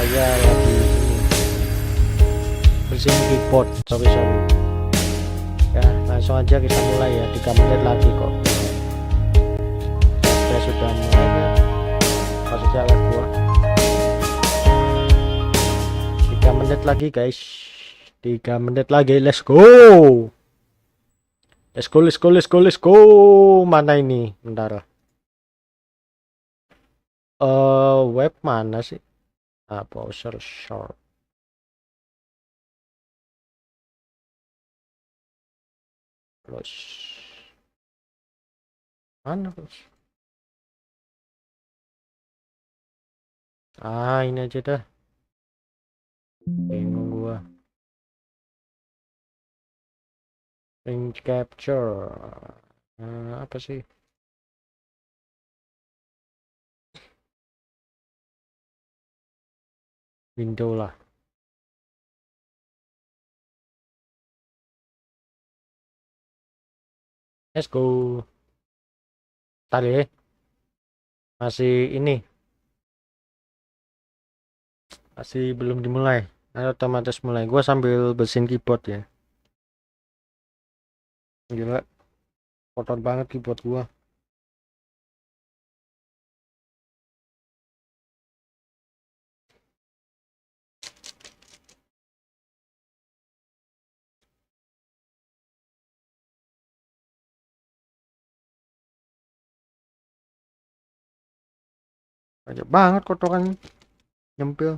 saya lagi bersihin keyboard. Sorry. Ya, langsung aja kita mulai ya. 3 menit lagi kok. Saya sudah mulai ya. Masuk jalan gua. 3 menit lagi guys. 3 menit lagi. Let's go. Let's go. Mana ini? Bentar. Web mana sih? Browser short. Terus mana terus? Ini aja dah. Bingung gua. Range capture. Apa sih? Window lah. Let's go. Tadi masih ini. Masih belum dimulai. Otomatis mulai. Gua sambil bersihin keyboard ya. Gila. Kotor banget keyboard gua. Banyak banget kotoran nyempil.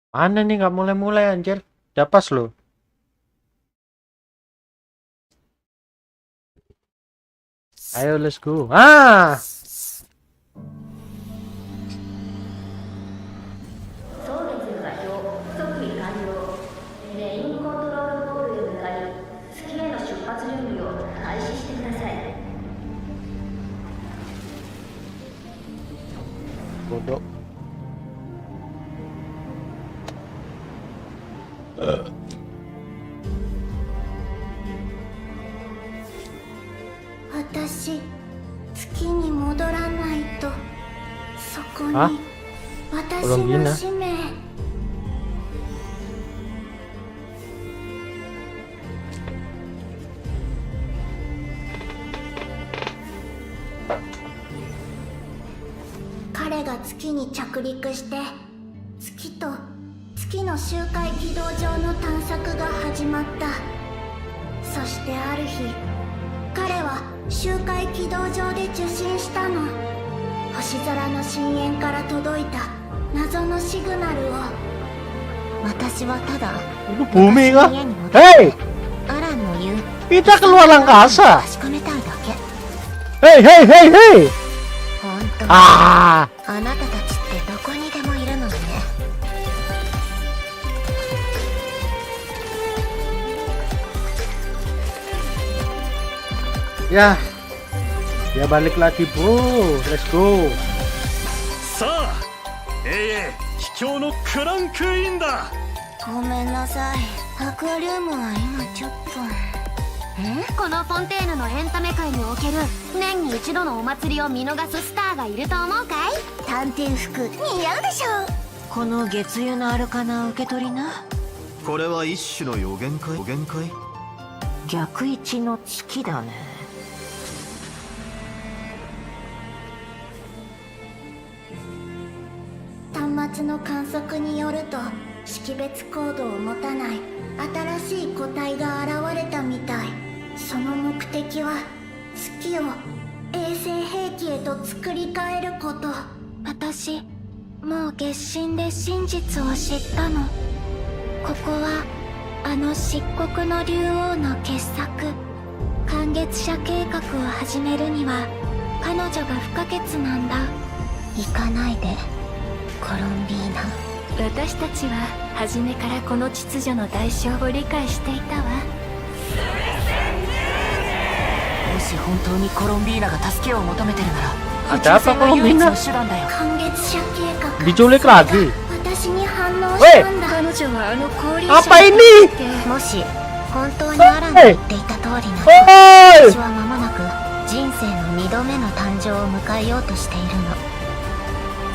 Mana nih nggak mulai-mulai anjir. Udah pas loh. Ayo let's go. Bodoh. Belum gina. Kereが月に着陸して月と月の周回軌道上の探索が始まった。そしてある日彼は周回軌道上で受信したの。星空の深淵から届いた謎のシグナルを。私はただ Itu bumi kah? Hei! アランの言う Kita keluar angkasa. 確かめたいだけ。 Hei! 本当に Ah! あなたたちってどこにでもいるのね。 Ya. Ya balik lagi, bro. Let's go. さあ、秘境のクランクインだ。ごめんなさい、アクアリウムは今ちょっと。このフォンテーヌのエンタメ界における年に一度のお祭りを見逃すスターがいると思うかい？探偵服似合うでしょ。この月油のアルカナ受け取りな。これは一種の予言かい？予言かい？逆位置の月だね。端末の観測によると識別コードを持たない新しい個体が現れたみたい。その目的は月を衛星兵器へと作り変えること。私もう月神で真実を知ったの。ここはあの漆黒の竜王の傑作寒月社計画を始めるには彼女が不可欠なんだ。行かないでコロンビーナ。私たちは初めからこの秩序の代償を理解していたわ。もし本当にコロンビーナが助けを求めてるなら Ada apa は唯一 Colombina? の手段だよ。寒月社計画 Diculik lagi. 私に反応したんだ。彼女はあの氷 Apa ini? もし本当にアランが言っていた通りなら Oi! 私は間もなく人生の2度目の誕生を迎えようとしているの。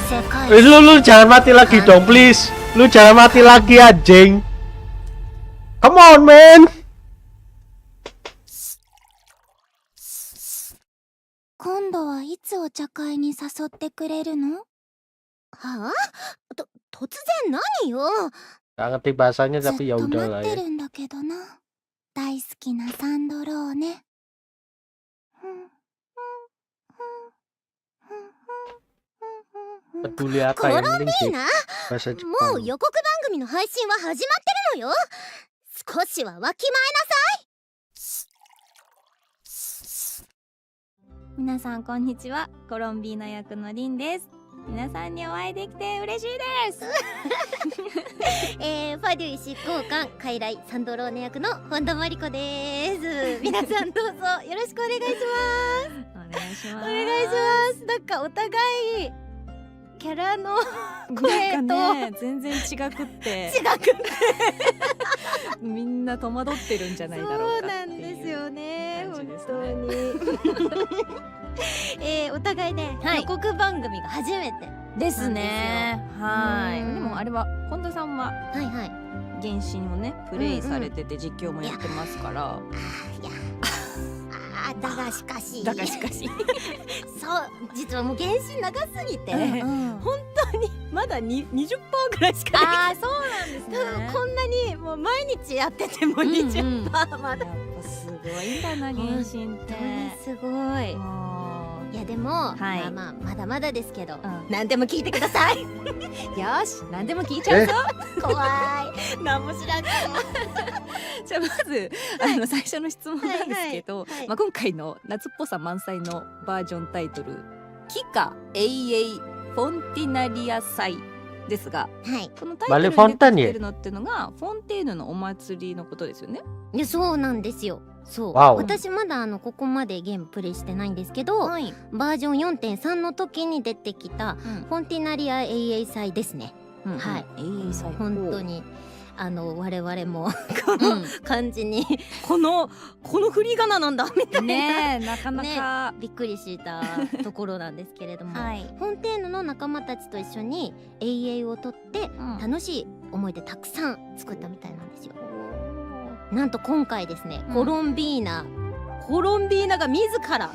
世界 Lu jangan mati lagi dong, please. Lu jangan mati lagi anjing. Come on, man. 今度はいつお茶会に誘ってくれるの？はあ？突然何よ。 Gak ngerti bahasanya ずっ tapi ya と udah 待 lah って ya. るんだけどな。大好きなサンドローね。Peduli apa yang penting sih bahasa も Jepang. う予告番組の配信は始まってるのよ。少しはわきまえなさい。皆さんこんにちは。コロンビーナ役のリンです。皆さんにお会いできて嬉しいです。ファデュイ執行官傀儡サンドローネ役の本田真理子です。皆さんどうぞよろしくお願いします。お願いします。お願いします。なんかお互いキャラの声と、ね、全然違くって違くてみんな戸惑ってるんじゃないだろそううかなんですよね。感じです本ね当に。お互いね、はい予告番組が初めてですね。はい。うんでもあれは本田さんははいはい。原神をねプレイされてて実況もやってますから。だがしかしだがしかしそう実はもう原神長すぎて、本当にまだ20%ぐらいしかできああそうなんですね。こんなにもう毎日やっててもうんうん20%まだ、やっぱすごいんだな原神って。すごい。いやでも、はいまあまだまだですけど、ん何でも聞いてください。よし何でも聞いちゃうぞ。怖い。何も知らんけじゃあまず最初の質問なんですけど、はいはいはいまあ、今回の夏っぽさ満載のバージョンタイトル「キカエイエイフォンティナリア祭」ですが、ど。はい。このタイトルに出てきてるのっていうのがフォンテーヌのお祭りのことですよね。いやそうなんですよ。そう。わお私まだここまでゲームプレイしてないんですけど、い、バージョン 4.3 の時に出てきたうんフォンティナリア AA 祭ですね。うん、はいエイエイ祭本当に我々もこの感じに、この振り仮名なんだみたいな、ねえなかなか、びっくりしたところなんですけれども、はい、フォンテーヌの仲間たちと一緒に AA を取ってうん楽しい思い出たくさん作ったみたいなんですよ。なんと今回ですね、うんコロンビーナが自ら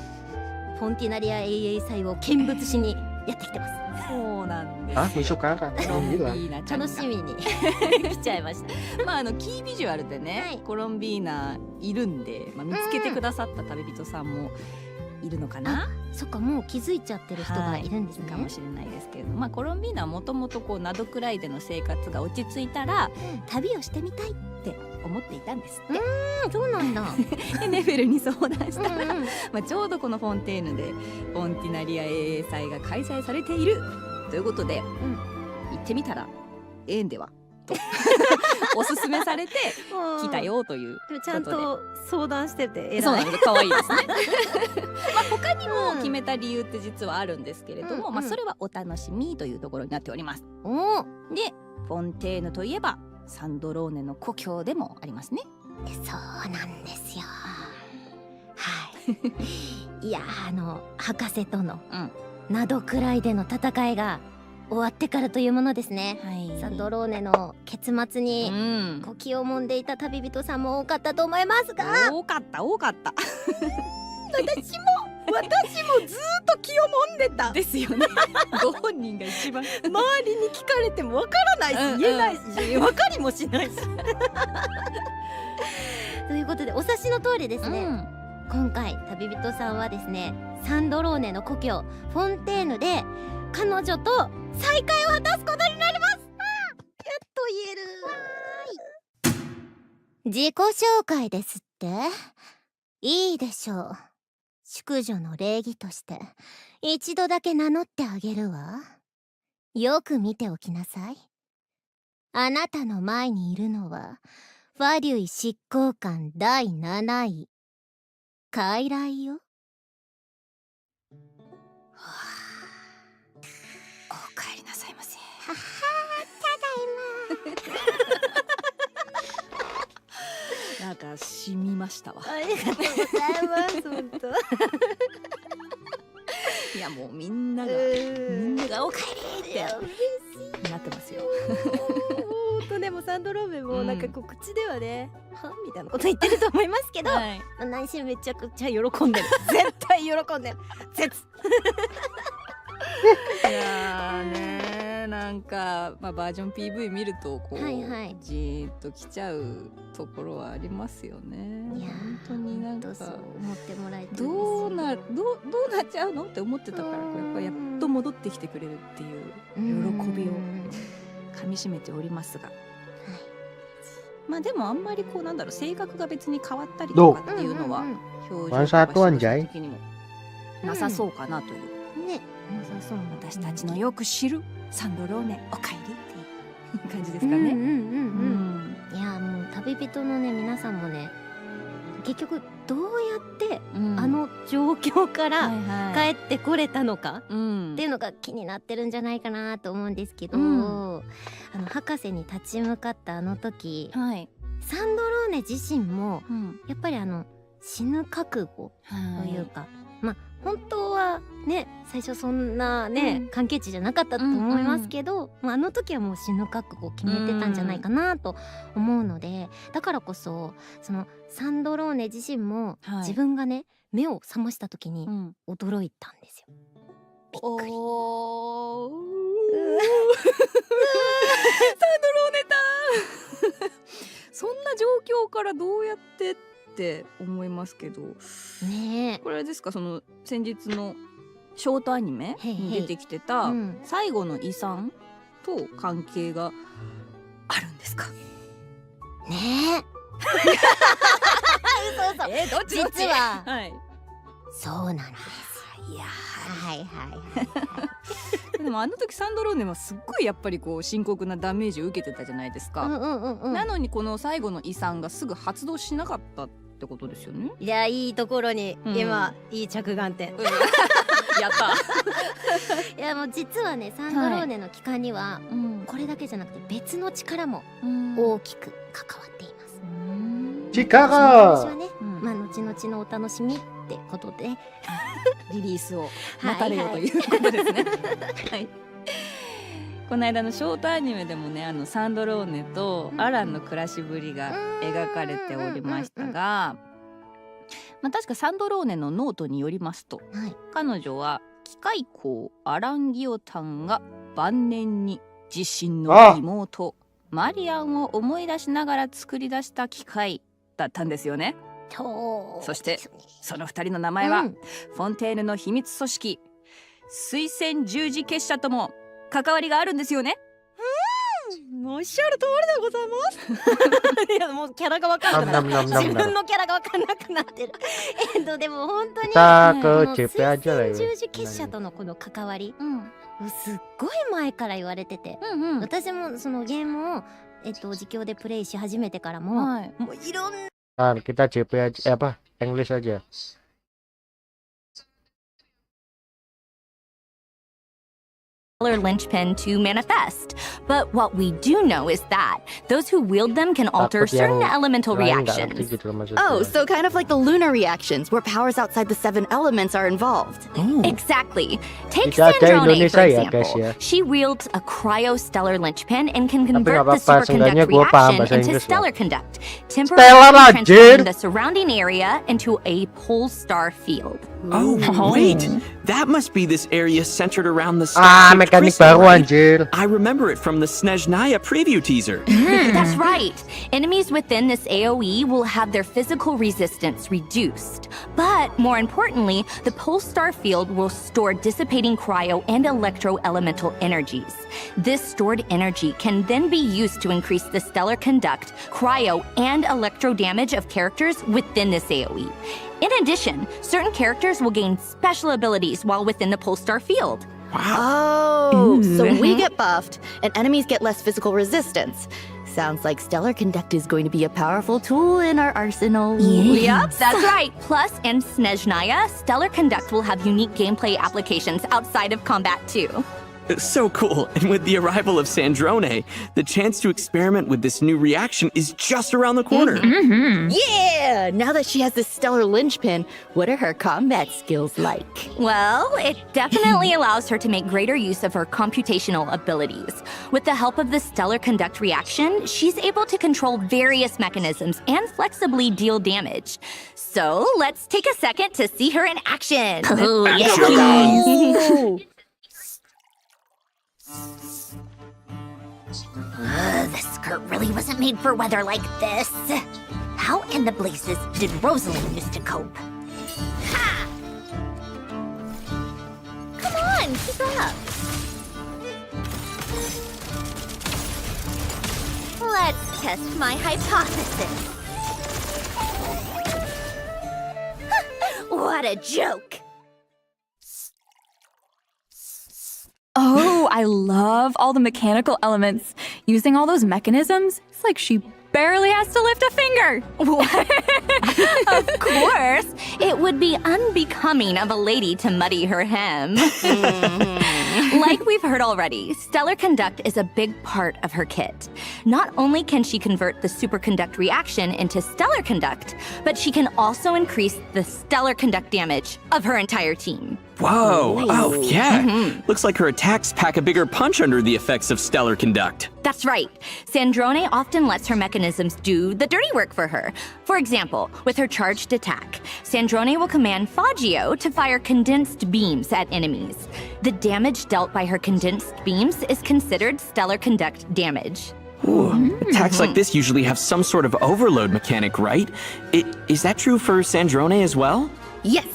フォンティナリア AA 祭を見物しにやってきてます。そうなんです。 Ah, besok kakak. コロ Belum ンビ bilang. ーナちゃんが楽しみに来ちゃいました。まあキービジュアルでね、はいコロンビーナいるんで、見つけてくださった旅人さんもいるのかな、そっか、もう気づいちゃってる人がいるんですね。かもしれないですけれども、コロンビーナはもともと灘暗いでの生活が落ち着いたら旅をしてみたいって思っていたんですって。そうなんだ。でネフェルに相談したら、うんちょうどこのフォンテーヌでフォンティナリア AA 祭が開催されているということで、行ってみたらええんではとおすすめされて来たよというでもちゃんと相談してて偉い。そうなんです。可愛いですね。まあ他にも決めた理由って実はあるんですけれども、まあそれはお楽しみというところになっております。で、フォンテーヌといえばサンドローネの故郷でもありますね。そうなんですよ。はい。いや博士とのナドくらいでの戦いが終わってからというものですね。サンドローネの結末に気をもんでいた旅人さんも多かったと思いますが、多かった私もずーっと気をもんでたですよね。ご本人が一番周りに聞かれてもわからないし言えないしわかりもしないしということでお察しの通りですね、今回旅人さんはですねサンドローネの故郷フォンテーヌで彼女と再会を果たすことになります。やっと言える。自己紹介ですって？いいでしょう。淑女の礼儀として一度だけ名乗ってあげるわ。よく見ておきなさい。あなたの前にいるのはファリュイ執行官第7位傀儡よ。お帰りなさいませ。ははただいま。なんか染みましたわ。ありがとうございます。本当。いやもうみんながお帰りってなってますよ。本当でもサンドローメンもなんかこう口ではね、はみたいなこと言ってると思いますけど、内心めちゃくちゃ喜んでる。絶対喜んでる。いやねなんか、まあ、バージョン PV 見るとこう、じーっときちゃうところはありますよね。いや本当になんかそう思ってもらえてどうなっちゃうのって思ってたからやっぱやっと戻ってきてくれるっていう喜びをかみしめておりますが、まあでもあんまりこうなんだろう性格が別に変わったりとかっていうのは表情とか的にもなさそうかなというね。なさそうな私たちのよく知るサンドローネおかえりっていう感じですかね。いやもう旅人のね皆さんもね結局どうやってあの状況から帰ってこれたのかっていうのが気になってるんじゃないかなと思うんですけど、博士に立ち向かったあの時、サンドローネ自身もやっぱり死ぬ覚悟というか、まあ本当はね最初そんなね、関係値じゃなかったと思いますけど、あの時はもう死ぬ覚悟を決めてたんじゃないかなと思うので、だからこそそのサンドローネ自身も自分がね目を覚ました時に驚いたんですよ。びっくり。サンドローネだそんな状況からどうやってって思いますけどね。これですか、その先日のショートアニメに出てきてた最後の遺産と関係があるんですかね。どっち実は、そうなんです。いやはいでもあの時サンドローネはすっごいやっぱりこう深刻なダメージを受けてたじゃないですか。なのにこの最後の遺産がすぐ発動しなかったってことですよね。いやいいところに今、いい着眼点やったいやもう実はねサンドローネの帰還には、これだけじゃなくて別の力も大きく関わっています。力私はね、まあ後々のお楽しみってことでリリースを待たれよということですね。この間のショートアニメでもねサンドローネとアランの暮らしぶりが描かれておりましたが、まあ、確かサンドローネのノートによりますと、彼女は機械工アラン・ギオタンが晩年に自身の妹マリアンを思い出しながら作り出した機械だったんですよね。そしてその2人の名前は、フォンテーヌの秘密組織水仙十字結社とも関わりがあるんですよね。おっしゃる通りでございます。いやもうキャラが分かんなくなって自分のキャラが分かんなくなってる。でも本当に水仙十字結社とのこの関わり、すっごい前から言われてて、私もそのゲームを実況でプレイし始めてからも、はいもういろんな Nah, kita JP aja, apa? English aja. Linchpin to manifest. But what we do know is that those who wield them can alter Takut yang certain elemental lain nggak ngerti reactions. gitu loh maksudnya. Oh, so kind of like the lunar reactions, where powers outside the 7 elements are involved. Exactly. Take Tidak ada Sandrone, Indonesia for ya, example. guys, ya. She wields a cryostellar linchpin and can Tapi convert nggak the apa-apa, seenggaknya superconduct gua paham reaction bahasa into Inggris lah. stellar conduct, Stellar, temporarily anjir. transforming the surrounding area into a pole star field. Oh, wait. That must be this area centered around the Ah, star-shaped mekanik crystal, baru right? anjir. I remember it from the Snezhnaya preview teaser. That's right. Enemies within this AoE will have their physical resistance reduced. But more importantly, the pole star field will store dissipating cryo and electro elemental energies. This stored energy can then be used to increase the stellar conduct, cryo, and electro damage of characters within this AoE. In addition, certain characters will gain special abilities while within the pole star field. Oh, so we get buffed, and enemies get less physical resistance. Sounds like Stellar Conduct is going to be a powerful tool in our arsenal. Yep, that's right. Plus, in Snezhnaya, Stellar Conduct will have unique gameplay applications outside of combat too. So cool. And with the arrival of Sandrone, the chance to experiment with this new reaction is just around the corner. Yeah! Now that she has this stellar linchpin, what are her combat skills like? Well, it definitely allows her to make greater use of her computational abilities. With the help of the Stellar Conduct reaction, she's able to control various mechanisms and flexibly deal damage. So, let's take a second to see her in action. Oh, yes. This skirt really wasn't made for weather like this. How in the blazes did Rosalind used to cope? Ha! Come on, keep up. Let's test my hypothesis. What a joke! Oh, I love all the mechanical elements. Using all those mechanisms, it's like she barely has to lift a finger. Of course, it would be unbecoming of a lady to muddy her hem. Like we've heard already, Stellar Conduct is a big part of her kit. Not only can she convert the superconduct reaction into stellar conduct, but she can also increase the stellar conduct damage of her entire team. Whoa. Oh, yeah. Looks like her attacks pack a bigger punch under the effects of Stellar Conduct. That's right. Sandrone often lets her mechanisms do the dirty work for her. For example, with her charged attack, Sandrone will command Fagio to fire condensed beams at enemies. The damage dealt by her condensed beams is considered stellar conduct damage. Ooh. Attacks like this usually have some sort of overload mechanic, right? Is that true for Sandrone as well? Yes!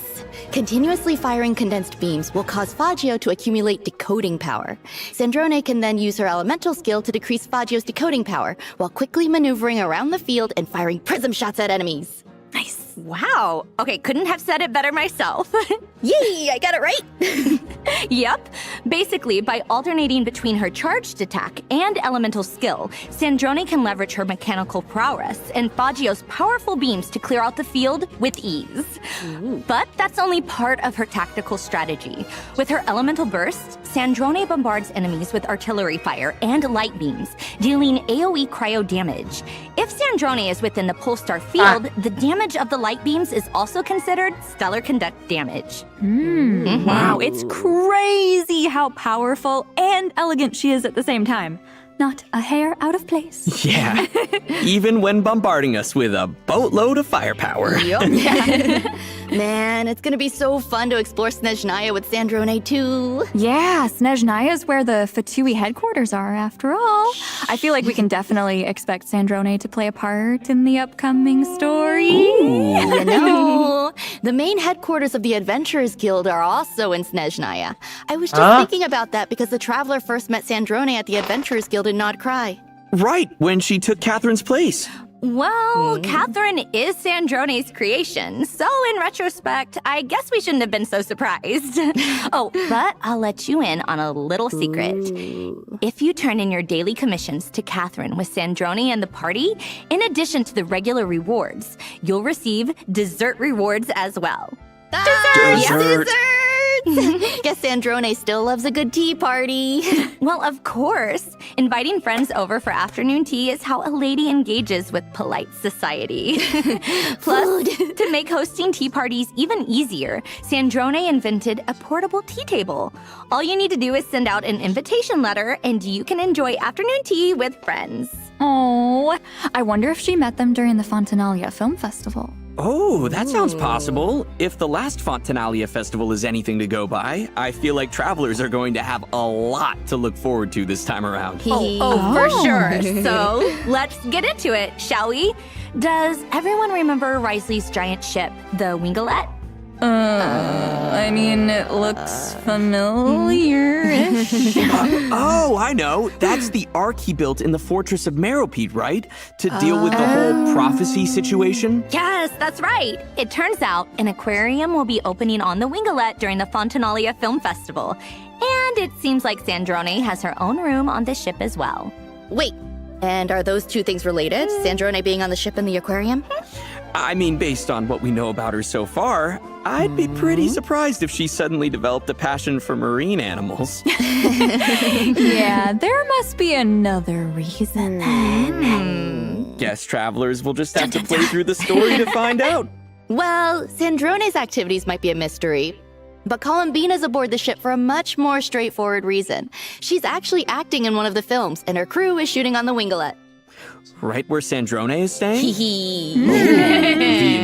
Continuously firing condensed beams will cause Fagio to accumulate decoding power. Sandrone can then use her elemental skill to decrease Fagio's decoding power, while quickly maneuvering around the field and firing prism shots at enemies. Nice. Wow. Okay, couldn't have said it better myself. Yay, I got it right! Yep. Basically, by alternating between her charged attack and elemental skill, Sandrone can leverage her mechanical prowess and Fagio's powerful beams to clear out the field with ease. But that's only part of her tactical strategy. With her elemental burst, Sandrone bombards enemies with artillery fire and light beams, dealing AoE cryo damage. If Sandrone is within the Polestar field, the damage of the light beams is also considered stellar conduct damage. Wow, it's crazy how powerful and elegant she is at the same time. Not a hair out of place. Yeah. Even when bombarding us with a boatload of firepower. Man, it's gonna be so fun to explore Snezhnaya with Sandrone too. Yeah, Snezhnaya is where the Fatui headquarters are, after all. I feel like we can definitely expect Sandrone to play a part in the upcoming story. You know, the main headquarters of the Adventurers Guild are also in Snezhnaya. I was just thinking about that because the Traveler first met Sandrone at the Adventurers Guild in Nod Cry. Right, when she took Catherine's place. Well, Catherine is Sandrone's creation, so in retrospect, I guess we shouldn't have been so surprised. Oh, but I'll let you in on a little secret. If you turn in your daily commissions to Catherine with Sandrone and the party, in addition to the regular rewards, you'll receive dessert rewards as well. Desserts! Guess Sandrone still loves a good tea party. Well, of course. Inviting friends over for afternoon tea is how a lady engages with polite society. Plus, to make hosting tea parties even easier, Sandrone invented a portable tea table. All you need to do is send out an invitation letter, and you can enjoy afternoon tea with friends. Oh, I wonder if she met them during the Fontanalia Film Festival. Oh, that sounds possible. If the last Fontanalia festival is anything to go by, I feel like travelers are going to have a lot to look forward to this time around. For sure. So let's get into it, shall we? Does everyone remember Risley's giant ship, the Wingalette? I mean, it looks familiar-ish. Oh, I know. That's the ark he built in the Fortress of Meropide, right? To deal with the whole prophecy situation? Yes, that's right. It turns out an aquarium will be opening on the Wingalette during the Fontanalia Film Festival. And it seems like Sandrone has her own room on this ship as well. Wait, and are those two things related? Sandrone being on the ship and the aquarium? I mean, based on what we know about her so far, I'd be pretty surprised if she suddenly developed a passion for marine animals. Yeah, there must be another reason then. Guess travelers will just have to play through the story to find out. Well, Sandrone's activities might be a mystery, but Columbina's aboard the ship for a much more straightforward reason. She's actually acting in one of the films, and her crew is shooting on the Wingalette. Right where Sandrone is staying? The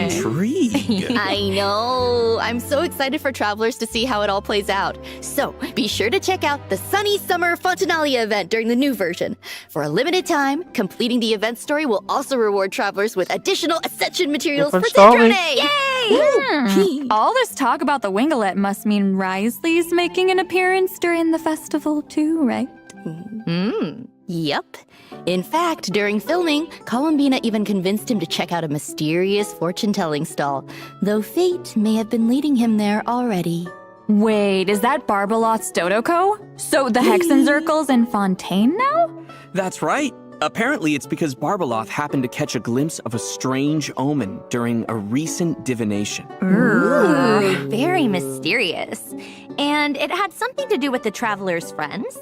intrigue. I know. I'm so excited for travelers to see how it all plays out. So be sure to check out the Sunny Summer Fontanalia event during the new version. For a limited time, completing the event story will also reward travelers with additional Ascension materials for Different story. Sandrone! Yay! All this talk about the Wingalette must mean Risley's making an appearance during the festival too, right? Yep. In fact, during filming, Columbina even convinced him to check out a mysterious fortune-telling stall, though fate may have been leading him there already. Wait, is that Barbalot's Dodoko? So the Hexenzirkel's in Fontaine now? That's right. Apparently, it's because Barbaloth happened to catch a glimpse of a strange omen during a recent divination. Ooh, very mysterious. And it had something to do with the traveler's friends?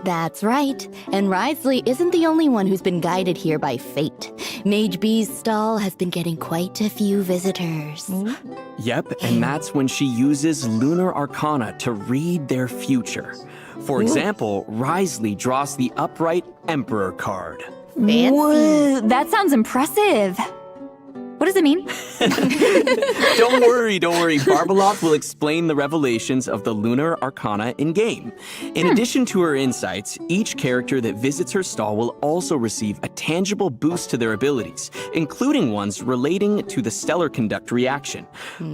That's right. And Risley isn't the only one who's been guided here by fate. Mage B's stall has been getting quite a few visitors. Yep, and that's when she uses lunar arcana to read their future. For example, Risley draws the upright Emperor card. Fancy. Whoa, that sounds impressive. What does it mean? Don't worry. Barbaloth will explain the revelations of the lunar arcana in-game. In addition to her insights, each character that visits her stall will also receive a tangible boost to their abilities, including ones relating to the stellar conduct reaction.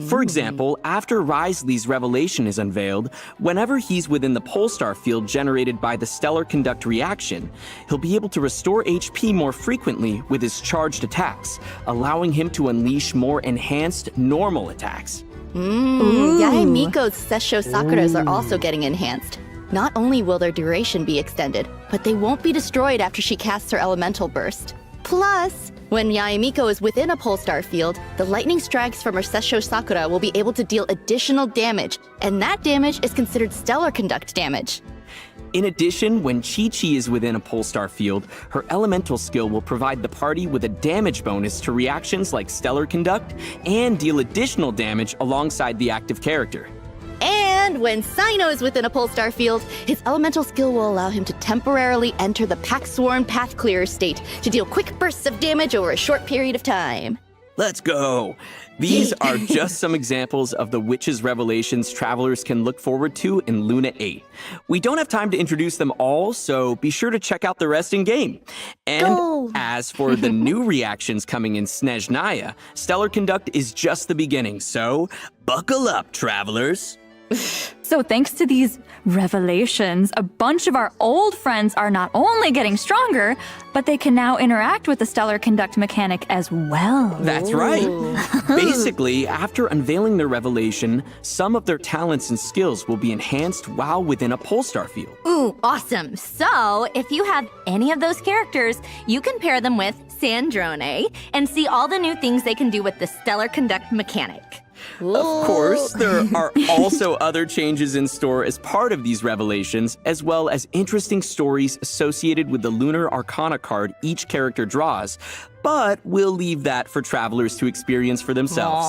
For example, after Risley's revelation is unveiled, whenever he's within the Polestar field generated by the stellar conduct reaction, he'll be able to restore HP more frequently with his charged attacks, allowing him to unleash more enhanced normal attacks. Yae Miko's Sessho Sakuras are also getting enhanced. Not only will their duration be extended, but they won't be destroyed after she casts her elemental burst. Plus, when Yae Miko is within a Polestar field, the lightning strikes from her Sessho Sakura will be able to deal additional damage, and that damage is considered stellar conduct damage. In addition, when Chi-Chi is within a Polestar field, her elemental skill will provide the party with a damage bonus to reactions like Stellar Conduct and deal additional damage alongside the active character. And when Sino is within a Polestar field, his elemental skill will allow him to temporarily enter the Pack-Sworn Path Clearer state to deal quick bursts of damage over a short period of time. Let's go! These are just some examples of the witch's revelations travelers can look forward to in Luna 8. We don't have time to introduce them all, so be sure to check out the rest in game. And as for the new reactions coming in Snezhnaya, Stellar Conduct is just the beginning, so buckle up, travelers. So thanks to these revelations, a bunch of our old friends are not only getting stronger, but they can now interact with the stellar conduct mechanic as well. That's right. Basically, after unveiling their revelation, some of their talents and skills will be enhanced while within a Polestar field. Ooh, awesome. So, if you have any of those characters, you can pair them with Sandrone and see all the new things they can do with the stellar conduct mechanic. Of course, there are also other changes in store as part of these revelations, as well as interesting stories associated with the Lunar Arcana card each character draws, but we'll leave that for travelers to experience for themselves.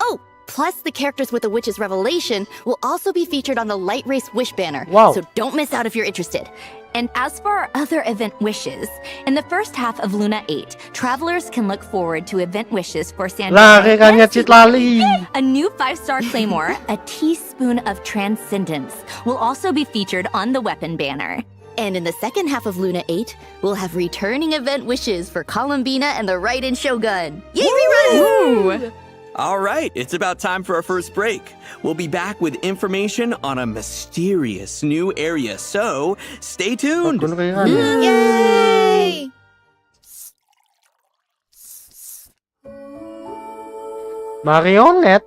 Oh, plus the characters with the Witch's Revelation will also be featured on the Light Race Wish banner. Wow. So don't miss out if you're interested. And as for our other event wishes, in the first half of Luna 8, travelers can look forward to event wishes for Lari ka niya, cheat lali. A new 5-star claymore, a teaspoon of transcendence, will also be featured on the weapon banner. And in the second half of Luna 8, we'll have returning event wishes for Columbina and the Raiden Shogun. Yay, reruns! All right, it's about time for our first break. We'll be back with information on a mysterious new area, so stay tuned. Yay! Marionette?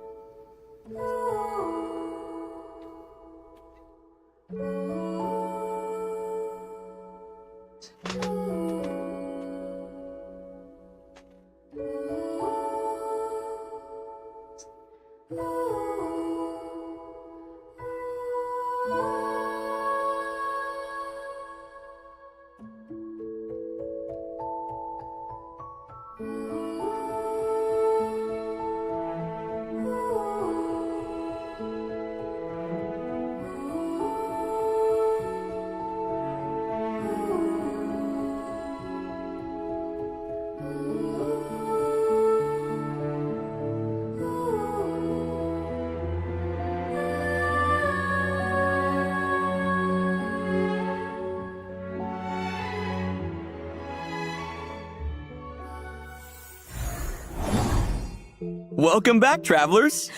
Welcome back, travelers.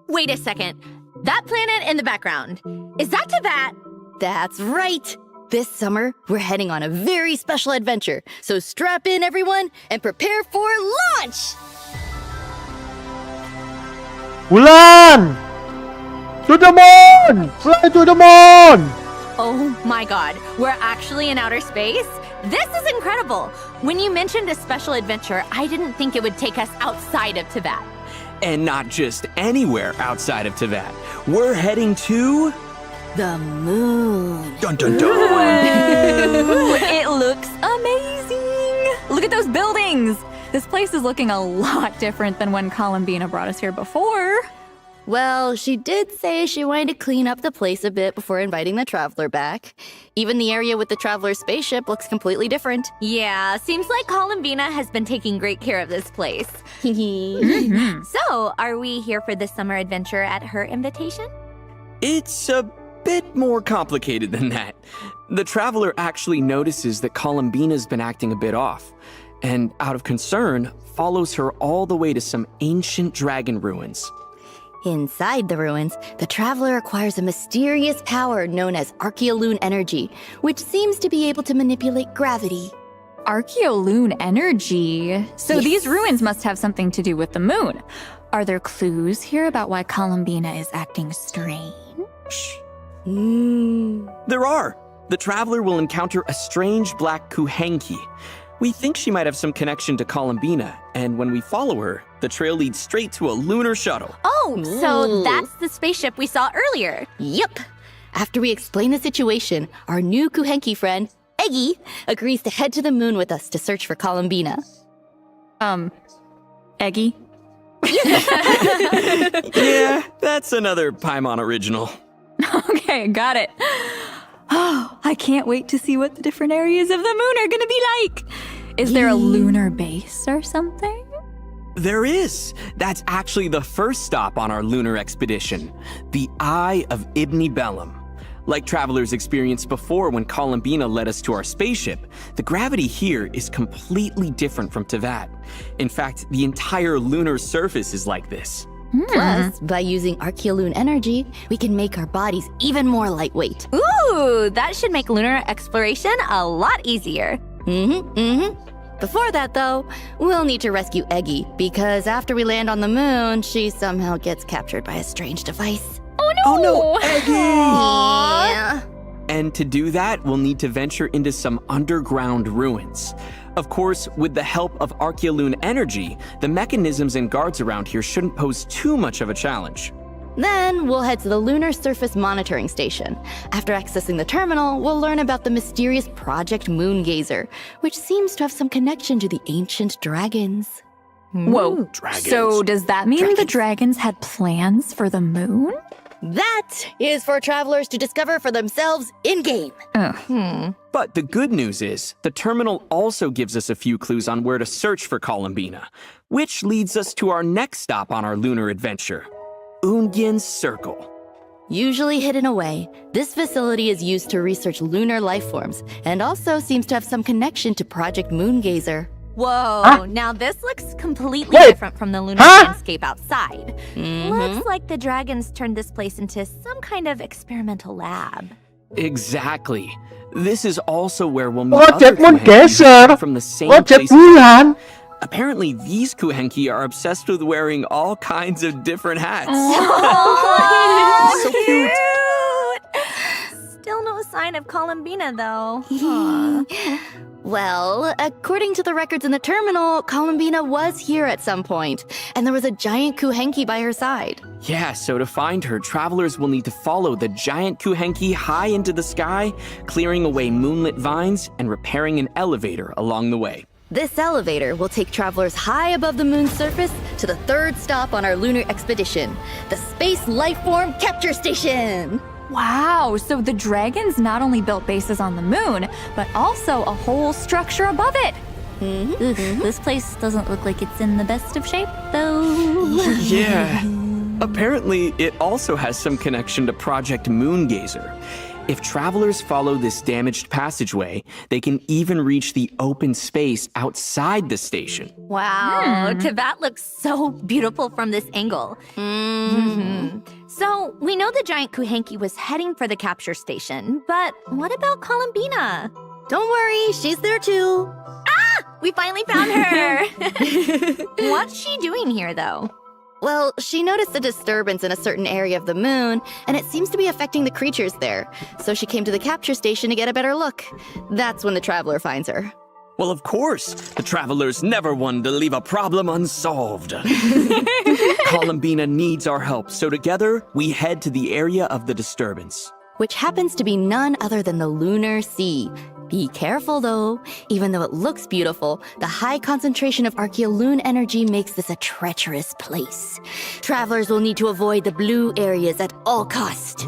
Wait a second. That planet in the background, is that Teyvat? That's right! This summer, we're heading on a very special adventure, so strap in, everyone, and prepare for launch! Ulan! To the moon! Fly to the moon! Oh my god, we're actually in outer space? This is incredible! When you mentioned a special adventure, I didn't think it would take us outside of Teyvat. And not just anywhere outside of Teyvat. We're heading to... The moon. Dun dun dun! Whoa, it looks amazing! Look at those buildings! This place is looking a lot different than when Columbina brought us here before. Well, she did say she wanted to clean up the place a bit before inviting the Traveler back. Even the area with the Traveler's spaceship looks completely different. Yeah, seems like Columbina has been taking great care of this place. So, are we here for this summer adventure at her invitation? It's a bit more complicated than that. The traveler actually notices that Columbina's been acting a bit off, and out of concern, follows her all the way to some ancient dragon ruins. Inside the ruins, the Traveler acquires a mysterious power known as Archeoloon energy, which seems to be able to manipulate gravity. Archeoloon energy? So Yes. these ruins must have something to do with the moon. Are there clues here about why Columbina is acting strange? There are. The traveler will encounter a strange black kuhenki. We think she might have some connection to Columbina, and when we follow her, the trail leads straight to a lunar shuttle. Oh, so that's the spaceship we saw earlier. Yep. After we explain the situation, our new Kuhenki friend, Eggy, agrees to head to the moon with us to search for Columbina. Eggy? Yeah, that's another Paimon original. Okay, got it. Oh, I can't wait to see what the different areas of the moon are gonna be like. Is there a lunar base or something? There is. That's actually the first stop on our lunar expedition, the Eye of Ibni Bellum. Like travelers experienced before when Columbina led us to our spaceship, the gravity here is completely different from Teyvat. In fact, the entire lunar surface is like this. Plus, by using Archeoloon energy, we can make our bodies even more lightweight. Ooh, that should make lunar exploration a lot easier. Before that, though, we'll need to rescue Eggy, because after we land on the moon, she somehow gets captured by a strange device. Oh no, Eggy! Yeah. And to do that, we'll need to venture into some underground ruins. Of course, with the help of Archeoloon energy, the mechanisms and guards around here shouldn't pose too much of a challenge. Then we'll head to the Lunar Surface Monitoring Station. After accessing the terminal, we'll learn about the mysterious Project Moongazer, which seems to have some connection to the ancient dragons. Whoa. Dragons. So does that mean the dragons had plans for the moon? That is for travelers to discover for themselves in-game. But the good news is, the terminal also gives us a few clues on where to search for Columbina, which leads us to our next stop on our lunar adventure, Ungyen's Circle. Usually hidden away, this facility is used to research lunar life forms and also seems to have some connection to Project Moongazer. Whoa, now this looks completely different from the lunar landscape outside. Looks like the dragons turned this place into some kind of experimental lab. Exactly. This is also where we'll meet Project other Moongazer. Kuhenki from the same Project place. Bulan. Apparently, these Kuhenki are obsessed with wearing all kinds of different hats. So cute. Still no sign of Columbina, though. Well, according to the records in the terminal, Columbina was here at some point, and there was a giant Kuhenki by her side. Yeah, so to find her, travelers will need to follow the giant Kuhenki high into the sky, clearing away moonlit vines and repairing an elevator along the way. This elevator will take travelers high above the moon's surface to the third stop on our lunar expedition, the Space Lifeform Capture Station. Wow, so the dragons not only built bases on the moon, but also a whole structure above it. This place doesn't look like it's in the best of shape, though. Yeah. Apparently, it also has some connection to Project Moongazer. If travelers follow this damaged passageway, they can even reach the open space outside the station. Wow, Tibet looks so beautiful from this angle. So, we know the giant Kuhenki was heading for the capture station, but what about Columbina? Don't worry, she's there too. We finally found her! What's she doing here, though? Well, she noticed a disturbance in a certain area of the moon, and it seems to be affecting the creatures there. So she came to the capture station to get a better look. That's when the traveler finds her. Well, of course, the travelers never wanted to leave a problem unsolved. Columbina needs our help, so together we head to the area of the disturbance. Which happens to be none other than the Lunar Sea. Be careful though. Even though it looks beautiful, the high concentration of Archeoloon energy makes this a treacherous place. Travelers will need to avoid the blue areas at all costs.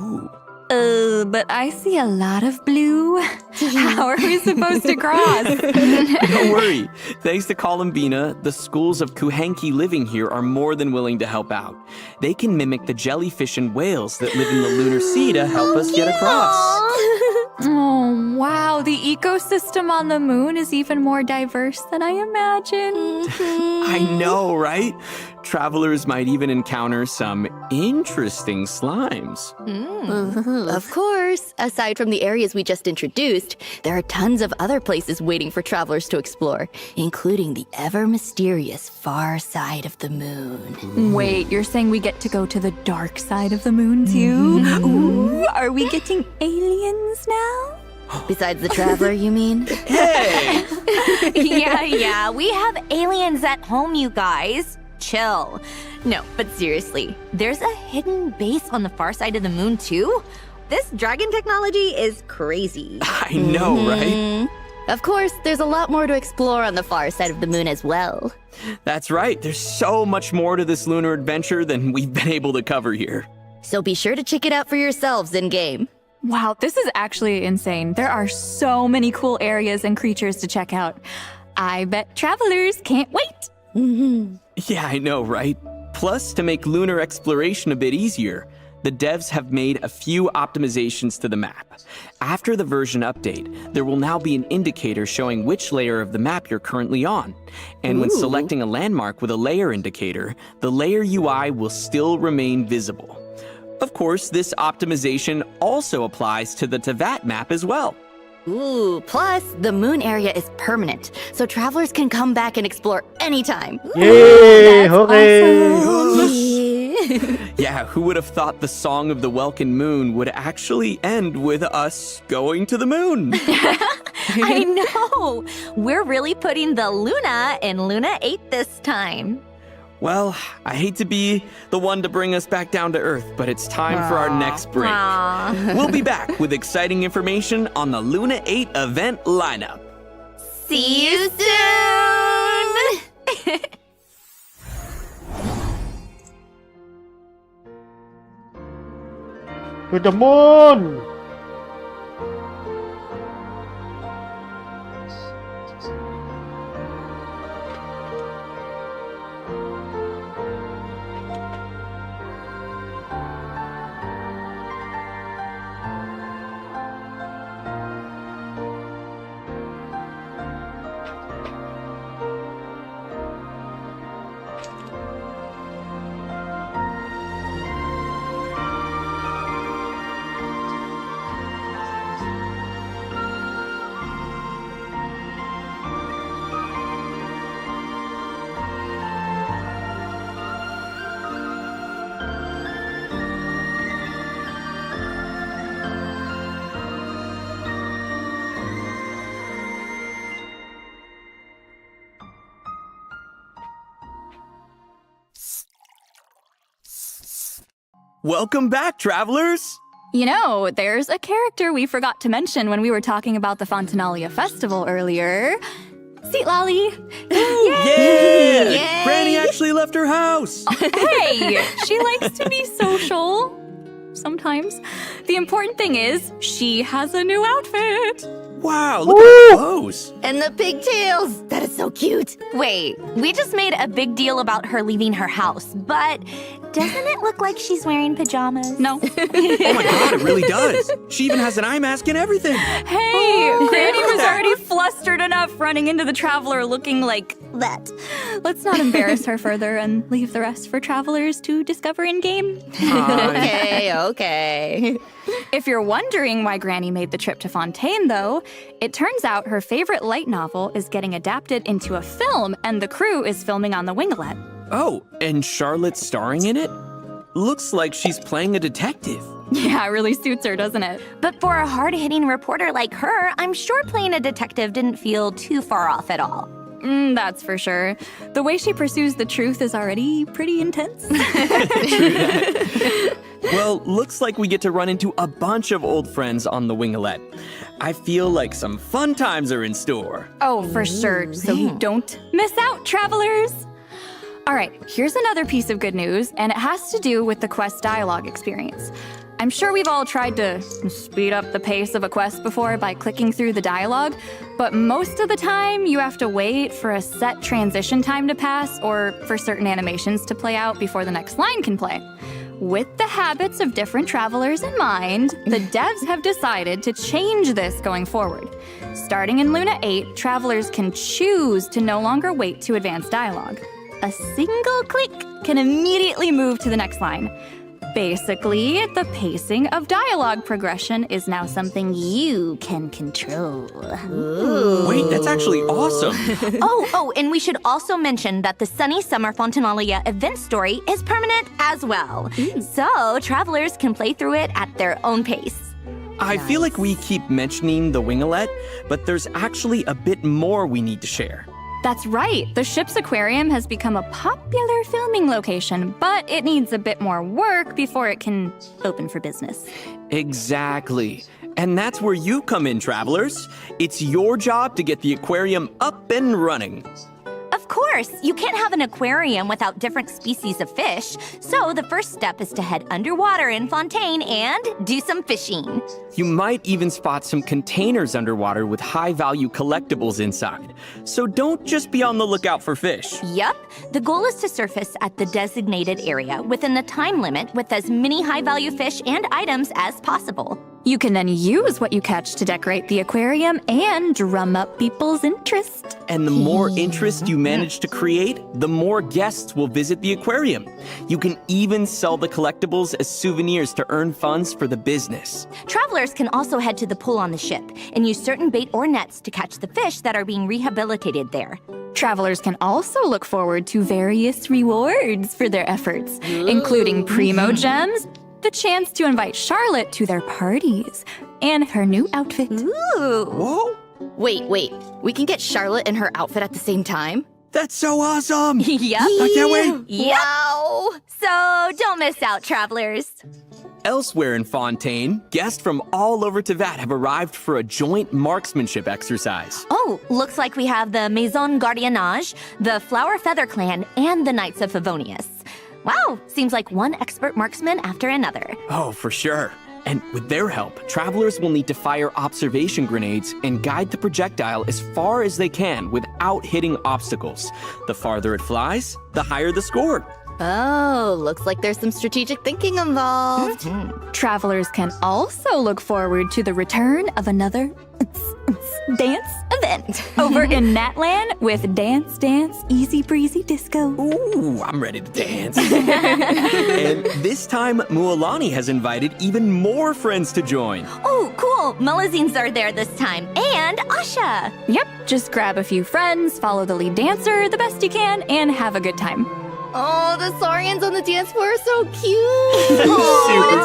But I see a lot of blue. How are we supposed to cross? Don't worry. Thanks to Columbina, the schools of Kuhenki living here are more than willing to help out. They can mimic the jellyfish and whales that live in the Lunar Sea to help us get across. Oh, wow. The ecosystem on the moon is even more diverse than I imagined. I know, right? Travelers might even encounter some interesting slimes. Of course, aside from the areas we just introduced, there are tons of other places waiting for travelers to explore, including the ever-mysterious far side of the moon. Wait, you're saying we get to go to the dark side of the moon too? Ooh, are we getting aliens now? Besides the traveler, you mean? Hey! Yeah, we have aliens at home, you guys. Chill. No, but seriously, there's a hidden base on the far side of the moon too? This dragon technology is crazy. I know, right? Of course, there's a lot more to explore on the far side of the moon as well. That's right. There's so much more to this lunar adventure than we've been able to cover here. So be sure to check it out for yourselves in-game. Wow, this is actually insane. There are so many cool areas and creatures to check out. I bet travelers can't wait. Yeah, I know, right? Plus, to make lunar exploration a bit easier, the devs have made a few optimizations to the map. After the version update, there will now be an indicator showing which layer of the map you're currently on. And when selecting a landmark with a layer indicator, the layer UI will still remain visible. Of course, this optimization also applies to the Teyvat map as well. Ooh, plus the moon area is permanent, so travelers can come back and explore anytime. Yay! Hore! Yeah, who would have thought the Song of the Welkin Moon would actually end with us going to the moon? I know! We're really putting the Luna in Luna 8 this time. Well, I hate to be the one to bring us back down to Earth, but it's time for our next break. We'll be back with exciting information on the Luna 8 event lineup. See you soon! To the moon! Welcome back, travelers! You know, there's a character we forgot to mention when we were talking about the Fontinalia Festival earlier. Seat Lolly! Yeah! Granny actually left her house! Hey! She likes to be social. Sometimes. The important thing is, she has a new outfit. Wow, look at those! And the pigtails! That is so cute! Wait, we just made a big deal about her leaving her house, but doesn't it look like she's wearing pajamas? No. Oh my god, it really does! She even has an eye mask and everything! Hey! Granny was already flustered enough running into the Traveler looking like that. Let's not embarrass her further and leave the rest for travelers to discover in-game. Okay. If you're wondering why Granny made the trip to Fontaine, though, it turns out her favorite light novel is getting adapted into a film, and the crew is filming on the Winglet. Oh, and Charlotte's starring in it? Looks like she's playing a detective. Yeah, it really suits her, doesn't it? But for a hard-hitting reporter like her, I'm sure playing a detective didn't feel too far off at all. That's for sure. The way she pursues the truth is already pretty intense. Well, looks like we get to run into a bunch of old friends on the Winglet. I feel like some fun times are in store. Oh, for sure. So you don't miss out, travelers. All right, here's another piece of good news, and it has to do with the quest dialogue experience. I'm sure we've all tried to speed up the pace of a quest before by clicking through the dialogue, but most of the time you have to wait for a set transition time to pass or for certain animations to play out before the next line can play. With the habits of different travelers in mind, the devs have decided to change this going forward. Starting in Luna 8, travelers can choose to no longer wait to advance dialogue. A single click can immediately move to the next line. Basically, the pacing of dialogue progression is now something you can control. Ooh. Wait, that's actually awesome. Oh, and we should also mention that the Sunny Summer Fontinalia event story is permanent as well. So travelers can play through it at their own pace. I feel like we keep mentioning the Winglet, but there's actually a bit more we need to share. That's right. The ship's aquarium has become a popular filming location, but it needs a bit more work before it can open for business. Exactly. And that's where you come in, travelers. It's your job to get the aquarium up and running. Of course. course, you can't have an aquarium without different species of fish, so the first step is to head underwater in Fontaine and do some fishing. You might even spot some containers underwater with high-value collectibles inside. So don't just be on the lookout for fish. Yup, the goal is to surface at the designated area within the time limit with as many high-value fish and items as possible. You can then use what you catch to decorate the aquarium and drum up people's interest. And the more interest you manage to create, the more guests will visit the aquarium. You can even sell the collectibles as souvenirs to earn funds for the business. Travelers can also head to the pool on the ship and use certain bait or nets to catch the fish that are being rehabilitated there. Travelers can also look forward to various rewards for their efforts, including primo gems, the chance to invite Charlotte to their parties, and her new outfit. Ooh. Whoa! Wait. We can get Charlotte and her outfit at the same time? That's so awesome! Yep. I can't wait! Yep. Wow. So don't miss out, travelers. Elsewhere in Fontaine, guests from all over Tevat have arrived for a joint marksmanship exercise. Oh, looks like we have the Maison Gardiennage, the Flower Feather Clan, and the Knights of Favonius. Wow, seems like one expert marksman after another. Oh, for sure. And with their help, travelers will need to fire observation grenades and guide the projectile as far as they can without hitting obstacles. The farther it flies, the higher the score. Oh, looks like there's some strategic thinking involved. Travelers can also look forward to the return of another dance event over in Natland with Dance Dance Easy Breezy Disco. Ooh, I'm ready to dance. And this time, Mualani has invited even more friends to join. Oh, cool. Mullazines are there this time. And Asha. Yep, just grab a few friends, follow the lead dancer the best you can, and have a good time. Oh, the Saurians on the dance floor are so cute. Super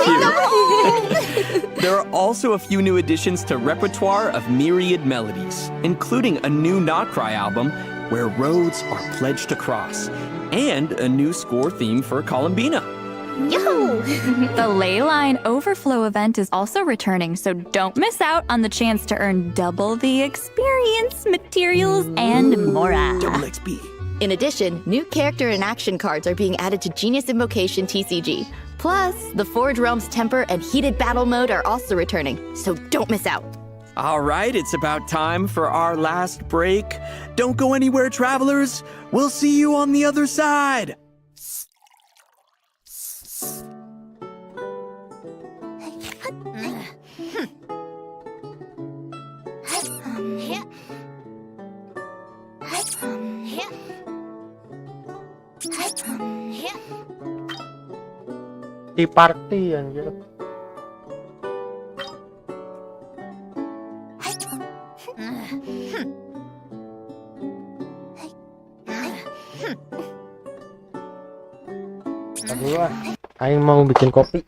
cute. There are also a few new additions to repertoire of myriad melodies, including a new Not Cry album, Where Roads Are Pledged to Cross, and a new score theme for Columbina. Yo! The Leyline Overflow event is also returning, so don't miss out on the chance to earn double the experience, materials, and more. Double XP. In addition, new character and action cards are being added to Genius Invocation TCG. Plus, the Forge Realms Temper and Heated Battle Mode are also returning, so don't miss out. All right, it's about time for our last break. Don't go anywhere, travelers. We'll see you on the other side. Di party anjir. Aduh, aing mau bikin kopi.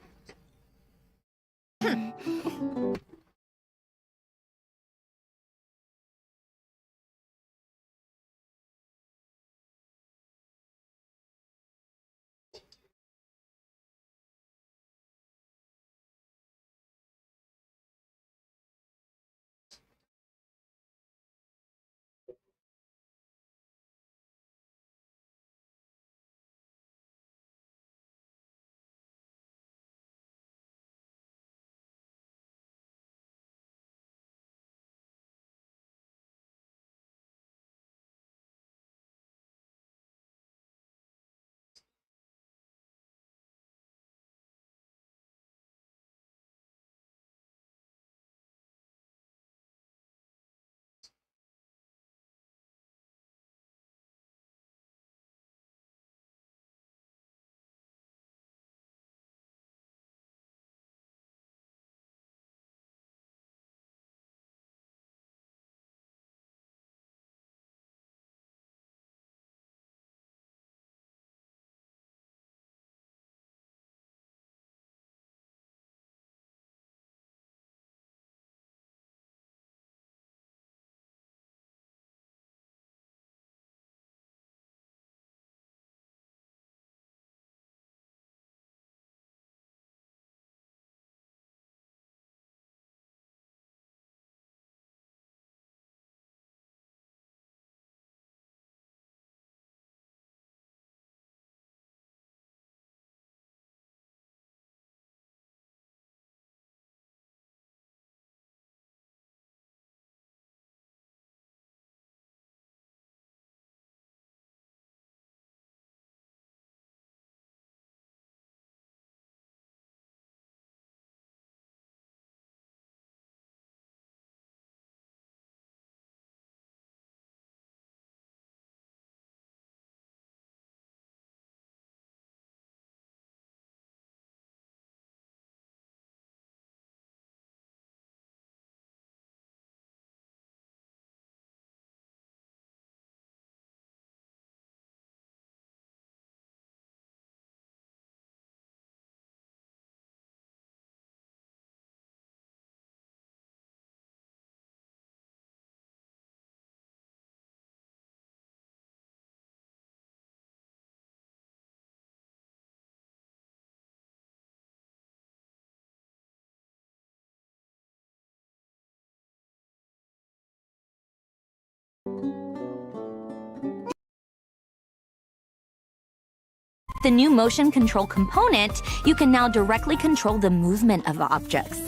the new motion control component, you can now directly control the movement of objects.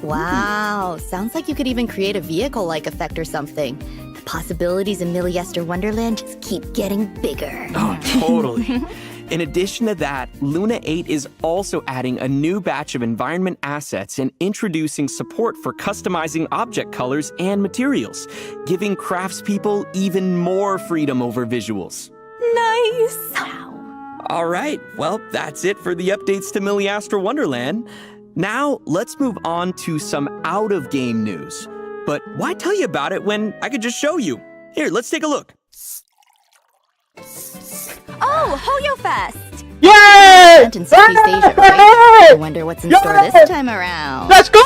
Wow, sounds like you could even create a vehicle-like effect or something. The possibilities in Milliester Wonderland just keep getting bigger. Oh, totally. In addition to that, Luna 8 is also adding a new batch of environment assets and introducing support for customizing object colors and materials, giving craftspeople even more freedom over visuals. Nice! All right, well, that's it for the updates to Milliester Wonderland. Now, let's move on to some out-of-game news. But why tell you about it when I could just show you? Here, let's take a look. Oh, Hoyo Fest! Yay! In Southeast Asia, right? I wonder what's in store this time around. Let's go!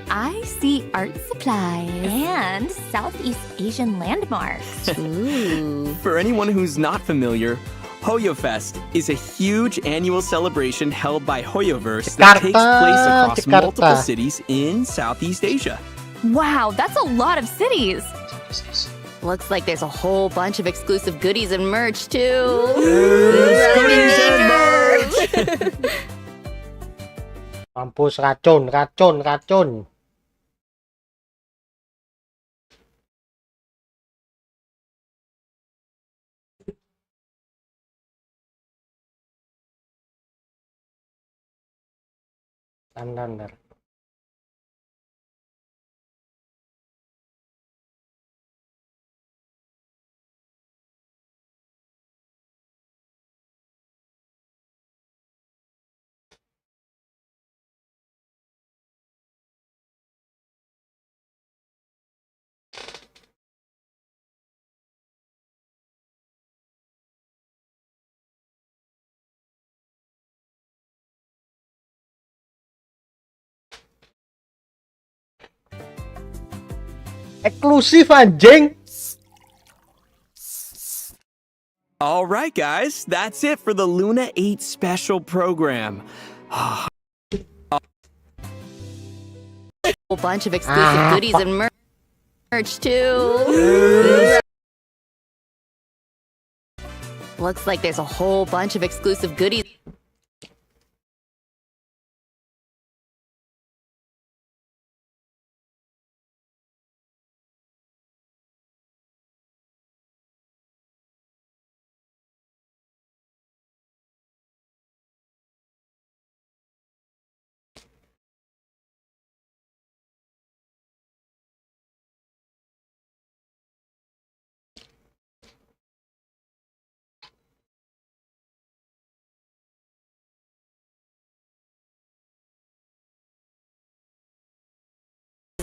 I see art supplies and Southeast Asian landmarks. Ooh. For anyone who's not familiar, Hoyo Fest is a huge annual celebration held by Hoyoverse that takes place across multiple cities in Southeast Asia. Wow, that's a lot of cities. Looks like there's a whole bunch of exclusive goodies and merch, too. Mampus racun, racun, racun. Bentar. Eksklusif anjing. All right, guys, that's it for the Luna 8 special program. A whole bunch of exclusive goodies and merch, too. Looks like there's a whole bunch of exclusive goodies.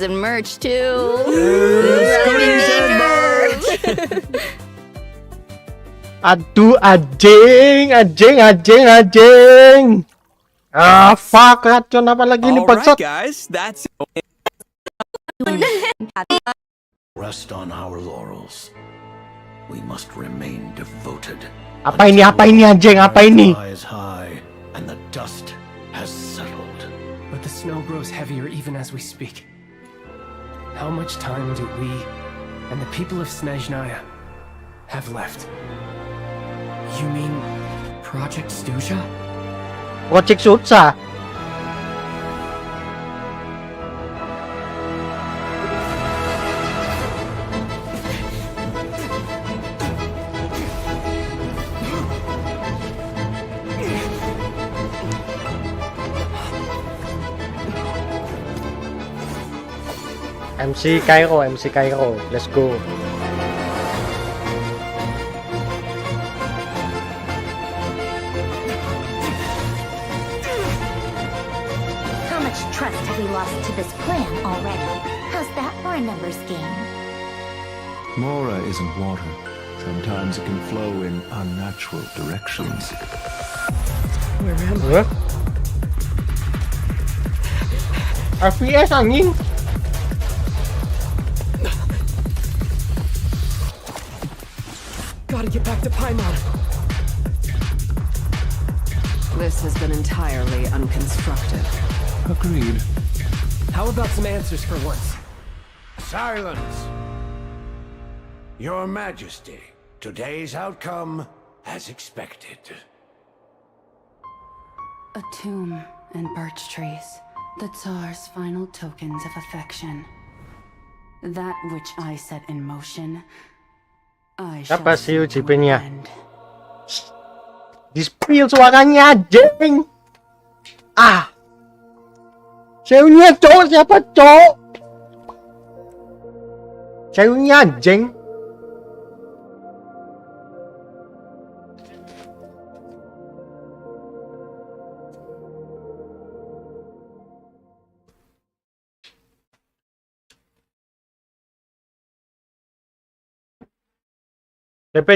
And merch, too. Aduh, anjing. Ah, fuck, racun apa lagi ini, All right, bangsat. guys, that's it. Rest on our laurels. We must remain devoted. Apa ini anjing, apa ini? Is high and the dust has settled. But the snow grows heavier even as we speak. How much time do we and the people of Snezhnaya have left? You mean Project Stuja? Project Stuja. MC Cairo, let's go. How much trust have we lost to this plan already? How's that for a numbers game? Mora isn't water. Sometimes it can flow in unnatural directions. Where am I? FPS anjing. Gotta get back to Paimon. This has been entirely unconstructive. Agreed. How about some answers for once? Silence! Your Majesty, today's outcome as expected. A tomb and birch trees, the Tsar's final tokens of affection. That which I set in motion, I shall Apa see sih to UCP-nya? an end. Di-spill suaranya anjing. Ah. Seunya cowok siapa cowok? Seunya anjing. CP.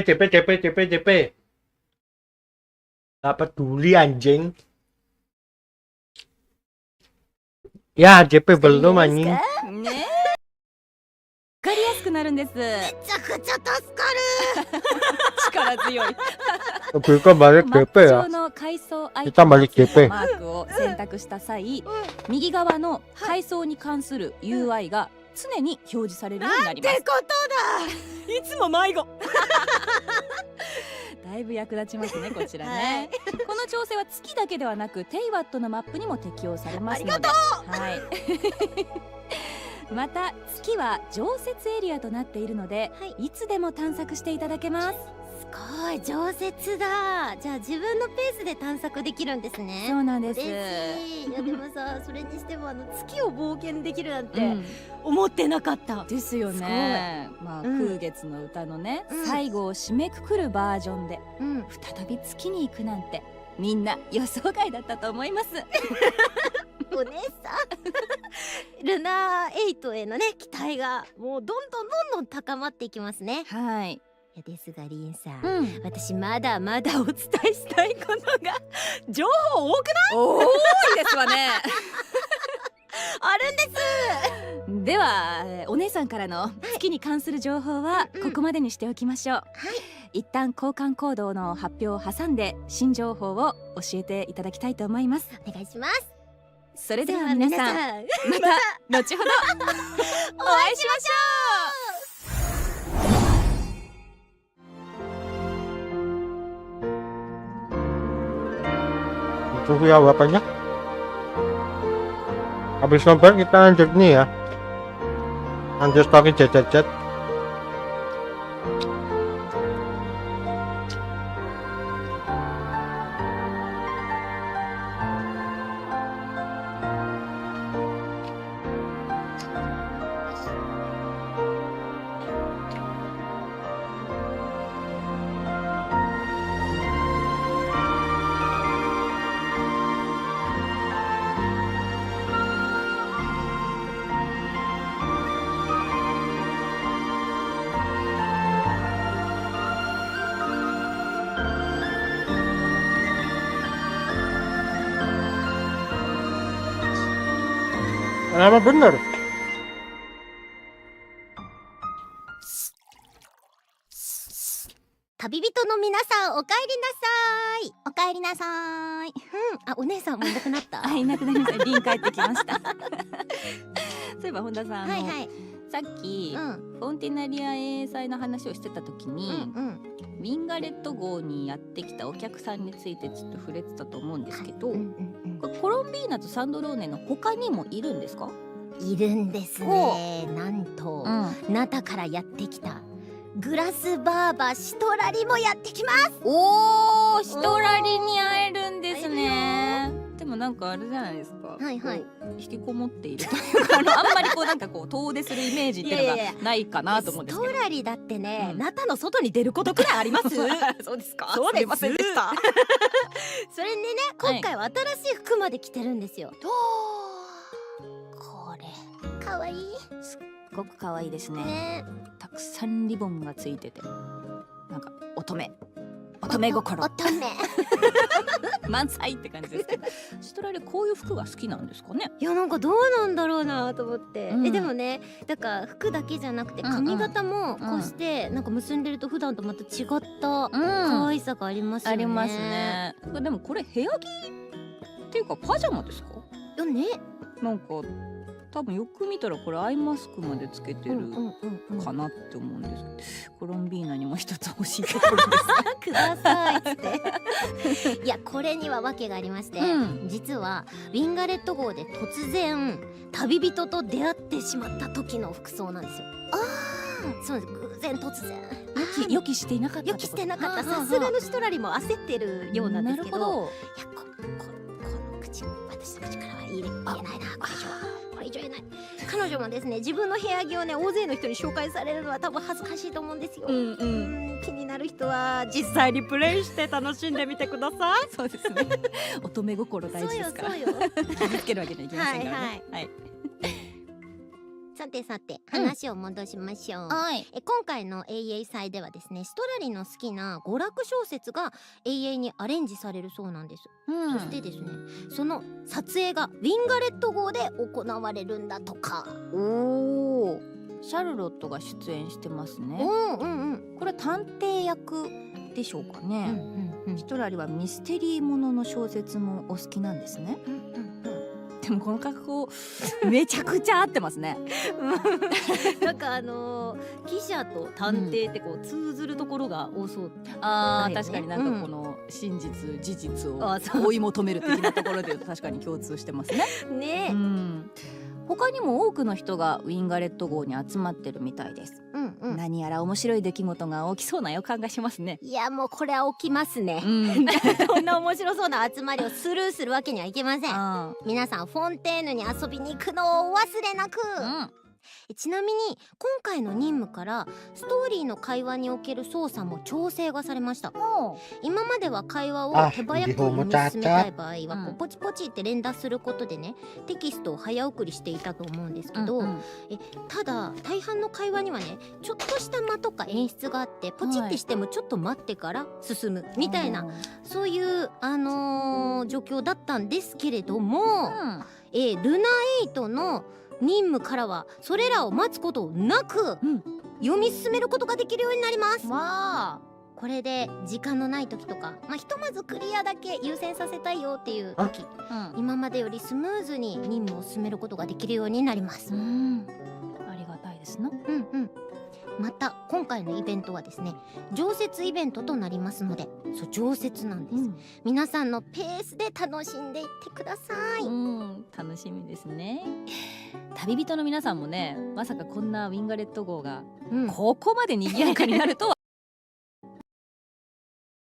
Gak peduli anjing. Ya, JP belum anjing. わかりやすくなるんです。めちゃくちゃ助かる。力強い。 Kita balik マッ JP プ ya. 上の階層アイ Kita テム balik JP. マークを選択した際、右側の階層に関する UI が常に表示されるようになります。ってことだ。いつも迷子。だいぶ役立ちますね、こちらね。この調整は月だけではなくテイワットのマップにも適用されますので、はい。また月は常設エリアとなっているので、いつでも探索していただけます。すごい常設だ。じゃあ自分のペースで探索できるんですね。そうなんです。嬉しい。いやでもさ、それにしても月を冒険できるなんて思ってなかった。ですよね。まあ、空月の歌のね、最後を締めくくるバージョンで、再び月に行くなんてみんな予想外だったと思います。お姉さんルナー8へのね期待がもうどんどん高まっていきますね。はい。いやですがリンさん、私まだまだお伝えしたいことが情報多くない？多いですわね。あるんです。ではお姉さんからの月に関する情報はここまでにしておきましょう。一旦交換行動の発表を挟んで新情報を教えていただきたいと思います。お願いします。それでは皆さん、また後ほどお会いしましょう。 Tunggu ya bapaknya. Habis nobar kita lanjut nih ya. Lanjut story chat. Lama bener. Tabi bito no minasan, okaeri nasai. Okaeri nasai. あ、お姉さんもいなくなった。あ、いなくなりました。リン帰ってきました。そういえば本田さん、さっき、フォンティナリア英才の話をしてた時に、ウィンガレット号にやってきたお客さんについてちょっと触れてたと思うんですけど、これコロンビーナとサンドローネの他にもいるんですか？いるんですね。なんと、ナタからやってきたグラスバーバシトラリもやってきます。おー、シトラリに会えるんですね。でもなんかあれじゃないですか。引きこもっているというか、あんまりこうなんかこう遠出するイメージっていうのがないかなと思うんですけど。シトラリだってね、ナタの外に出ることくらいあります。そうですか。そうです。すいませんでした。それにね、今回は新しい服まで着てるんですよ。これかわいい。すっごく可愛いですね。たくさんリボンがついてて、なんか乙女心満載って感じですけど、シトラリこういう服が好きなんですかね。いや、なんかどうなんだろうなと思って、でもね、だから服だけじゃなくて髪型もこうしてなんか結んでると普段とまた違った可愛さがありますよね。ありますね。でもこれ部屋着っていうかパジャマですか？よね。なんか多分よく見たらこれアイマスクまでつけてるかなって思うんですけど、コロンビーナにも一つ欲しいところですくださいっつっていやこれには訳がありまして、実はウィンガレット号で突然旅人と出会ってしまった時の服装なんですよ。そうです、偶然突然予期していなかった。予期してなかった。さすがのシトラリも焦ってるようなんですけど、いやこの口、私の口からは言えないな、これ以上言えない。彼女もですね、自分の部屋着をね大勢の人に紹介されるのは多分恥ずかしいと思うんですよ。気になる人は実際にプレイして楽しんでみてください。そうですね。乙女心大事ですから。そうよ。傷つけるわけにはいきませんからね。はい。さてさて、話を戻しましょう。今回の AA 祭ではですね、ストラリの好きな娯楽小説が AA にアレンジされるそうなんです。そしてですね、その撮影がウィンガレット号で行われるんだとか。おー、シャルロットが出演してますね。これは探偵役でしょうかね。ストラリはミステリーものの小説もお好きなんですね。でもこの格好めちゃくちゃ合ってますね。なんか記者と探偵ってこう通ずるところが多そう。確かになんかこの真実事実を追い求める的なところで確かに共通してますね。ね。他にも多くの人がウィンガレット号に集まってるみたいです。何やら面白い出来事が起きそうな予感がしますね。いやもうこれは起きますね。そんな面白そうな集まりをスルーするわけにはいけません。皆さんフォンテーヌに遊びに行くのをお忘れなく。ちなみに今回の任務からストーリーの会話における操作も調整がされました。今までは会話を手早く読み進めたい場合はこうポチポチって連打することでね、テキストを早送りしていたと思うんですけど、ただ大半の会話にはねちょっとした間とか演出があって、ポチってしてもちょっと待ってから進むみたいな、そういう状況だったんですけれども、ルナ8の任務からはそれらを待つことなく、読み進めることができるようになります。これで時間のない時とか、ひとまずクリアだけ優先させたいよっていう時、今までよりスムーズに任務を進めることができるようになります。ありがたいですな。また今回のイベントはですね、常設イベントとなりますので、そう常設なんです。皆さんのペースで楽しんでいってください。楽しみですね。旅人の皆さんもね、まさかこんなウィンガレット号がここまで賑やかになるとは。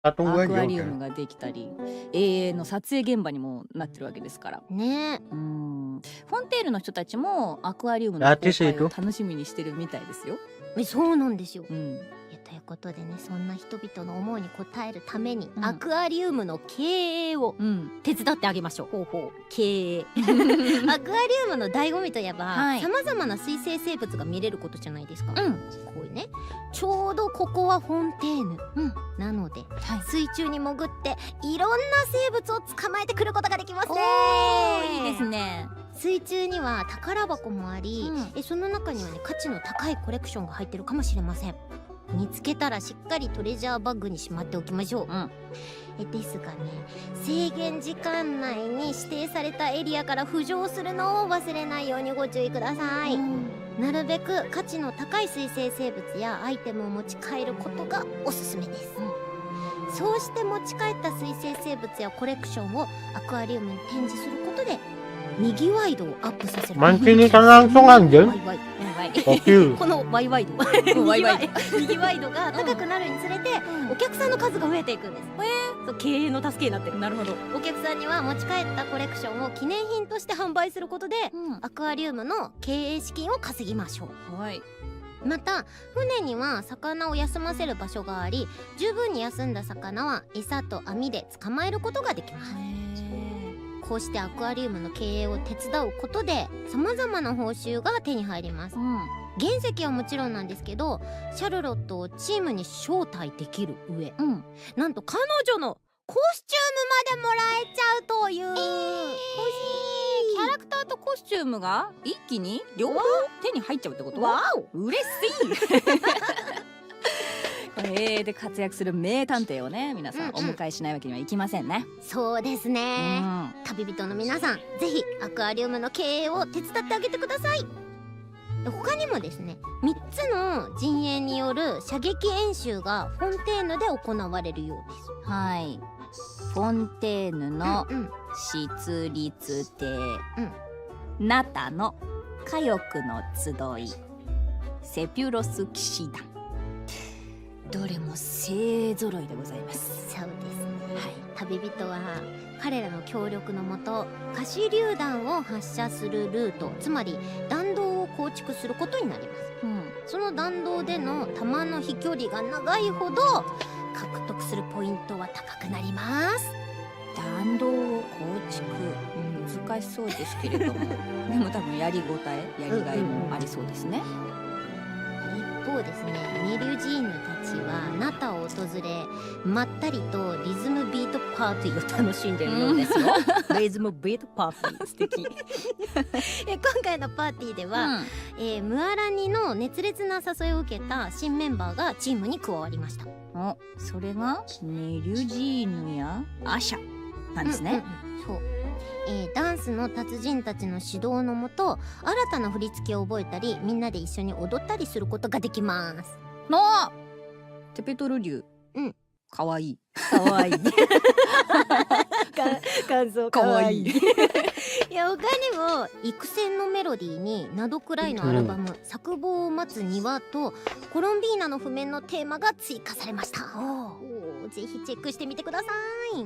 アクアリウムができたり、AA の撮影現場にもなってるわけですからね。フォンテーヌの人たちもアクアリウムの公開を楽しみにしてるみたいですよ。そうなんですよ。ということでね、そんな人々の思いに応えるために、アクアリウムの経営を手伝ってあげましょう。経営アクアリウムの醍醐味といえば、さまざまな水生生物が見れることじゃないですか。こういうね、ちょうどここはフォンテーヌ、なので、水中に潜っていろんな生物を捕まえてくることができますね。いいですね。水中には宝箱もあり、その中にはね価値の高いコレクションが入ってるかもしれません。見つけたらしっかりトレジャーバッグにしまっておきましょう。ですがね、制限時間内に指定されたエリアから浮上するのを忘れないようにご注意ください。なるべく価値の高い水生生物やアイテムを持ち帰ることがおすすめです。そうして持ち帰った水生生物やコレクションをアクアリウムに展示することでにぎわい度をアップさせる。Mancing ka langsung anjing. このワイワイ度にぎわい度が高くなるにつれて、お客さんの数が増えていくんです。そう、経営の助けになってる。なるほど。お客さんには持ち帰ったコレクションを記念品として販売することで、アクアリウムの経営資金を稼ぎましょう。また船には魚を休ませる場所があり、十分に休んだ魚は餌と網で捕まえることができます。こうしてアクアリウムの経営を手伝うことで様々な報酬が手に入ります。原石はもちろんなんですけど、シャルロットをチームに招待できる上、なんと彼女のコスチュームまでもらえちゃうという、キャラクターとコスチュームが一気に両方手に入っちゃうってこと？嬉しい。で活躍する名探偵をね、皆さんお迎えしないわけにはいきませんね。そうですね、旅人の皆さん、ぜひアクアリウムの経営を手伝ってあげてください。他にもですね、3つの陣営による射撃演習がフォンテーヌで行われるようです。はい、フォンテーヌの出立艇、ナタの火翼の集い、セピュロス騎士団、どれも勢ぞろいでございます。そうですね、旅人は彼らの協力のもと可視榴弾を発射するルート、つまり弾道を構築することになります、その弾道での弾の飛距離が長いほど獲得するポイントは高くなります。弾道を構築、難しそうですけれどもでも多分やりごたえ、やりがいもありそうですね。一方ですね、メリュジーヌたちはナタを訪れ、まったりとリズムビートパーティーを楽しんでるようですよ。リズムビートパーティー、素敵。今回のパーティーでは、ムアラニの熱烈な誘いを受けた新メンバーがチームに加わりました。それがメリュジーヌやアシャなんですね。そう、ダンスの達人たちの指導のもと、新たな振り付けを覚えたり、みんなで一緒に踊ったりすることができます。テペトル流、かわいい。かわいい。感想かわいい。いや、他にも育成のメロディーになどくらいのアルバム、作望を待つ庭とコロンビーナの譜面のテーマが追加されました。ぜひチェックしてみてください。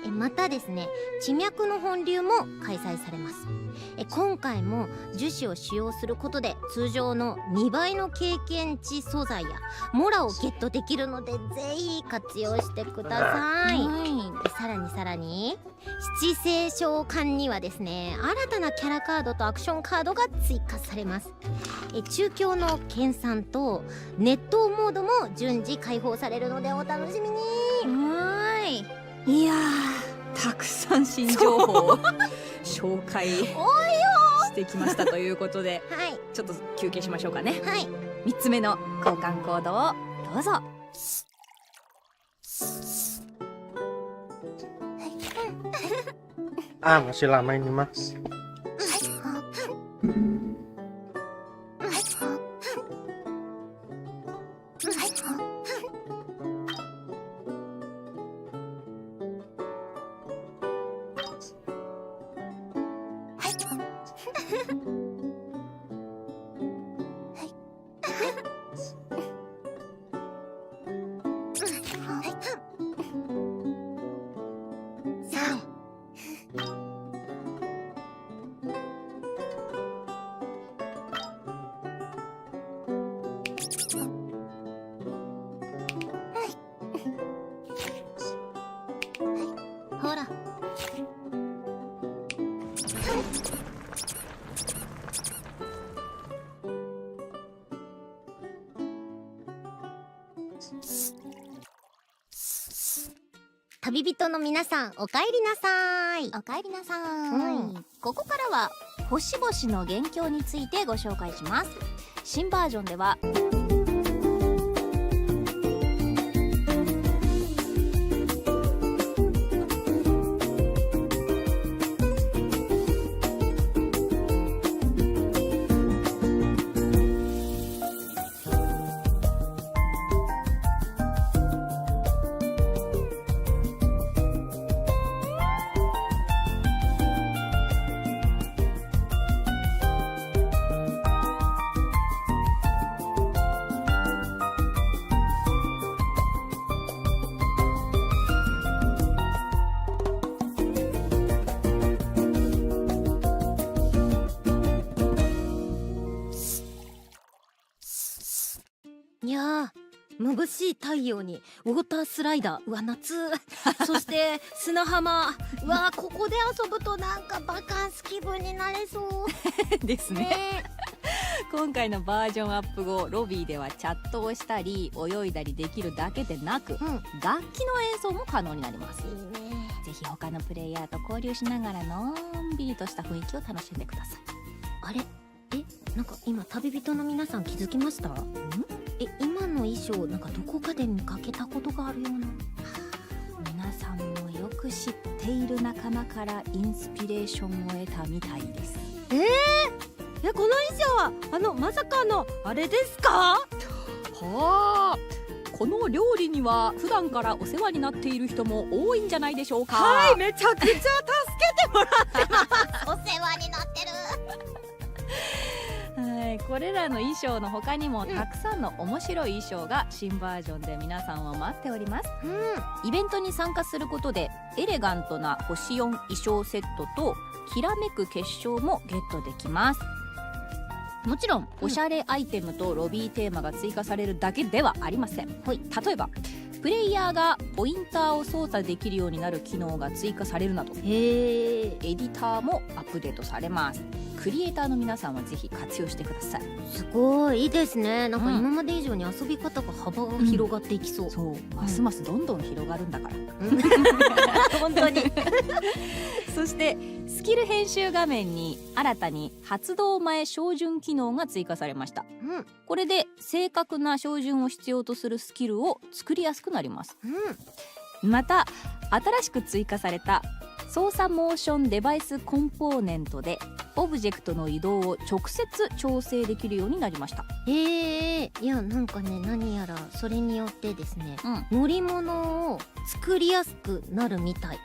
またですね、地脈の本流も開催されます。今回も樹脂を使用することで通常の2倍の経験値素材やモラをゲットできるので、ぜひ活用してください。さらに七星召喚にはですね、新たなキャラカードとアクションカードが追加されます。中京の研鑽と熱湯モードも順次開放されるのでお楽しみに。いやー、たくさん新情報を紹介してきましたということで、ちょっと休憩しましょうかね。3つ目の交換コードをどうぞ。masih lama ini mas.旅人の皆さん、おかえりなさい。おかえりなさい。ここからは星々の元凶についてご紹介します。新バージョンでは眩しい太陽にウォータースライダー、うわ夏そして砂浜、うわここで遊ぶとなんかバカンス気分になれそうですね。今回のバージョンアップ後、ロビーではチャットをしたり泳いだりできるだけでなく、楽器の演奏も可能になります。ぜひ他のプレイヤーと交流しながらのんびりとした雰囲気を楽しんでください。あれ、なんか今旅人の皆さん気づきました？今の衣装なんかどこかで見かけたことがあるような。皆さんもよく知っている仲間からインスピレーションを得たみたいです。この衣装はまさかのあれですか？はあ、この料理には普段からお世話になっている人も多いんじゃないでしょうか。はい、めちゃくちゃ助けてもらってますお世話になってる。はい、これらの衣装の他にもたくさんの面白い衣装が新バージョンで皆さんを待っております。イベントに参加することでエレガントな星4衣装セットときらめく結晶もゲットできます。もちろんおしゃれアイテムとロビーテーマが追加されるだけではありません。例えばプレイヤーがポインターを操作できるようになる機能が追加されるなど、エディターもアップデートされます。クリエイターの皆さんはぜひ活用してください。すごいいいですね。なんか今まで以上に遊び方が幅が広がっていきそう。そう、ますますどんどん広がるんだから本当にそしてスキル編集画面に新たに発動前照準機能が追加されました。これで正確な照準を必要とするスキルを作りやすくなります。また新しく追加された操作モーションデバイスコンポーネントでオブジェクトの移動を直接調整できるようになりました。いやなんかね、何やらそれによってですね、乗り物を作りやすくなるみたい。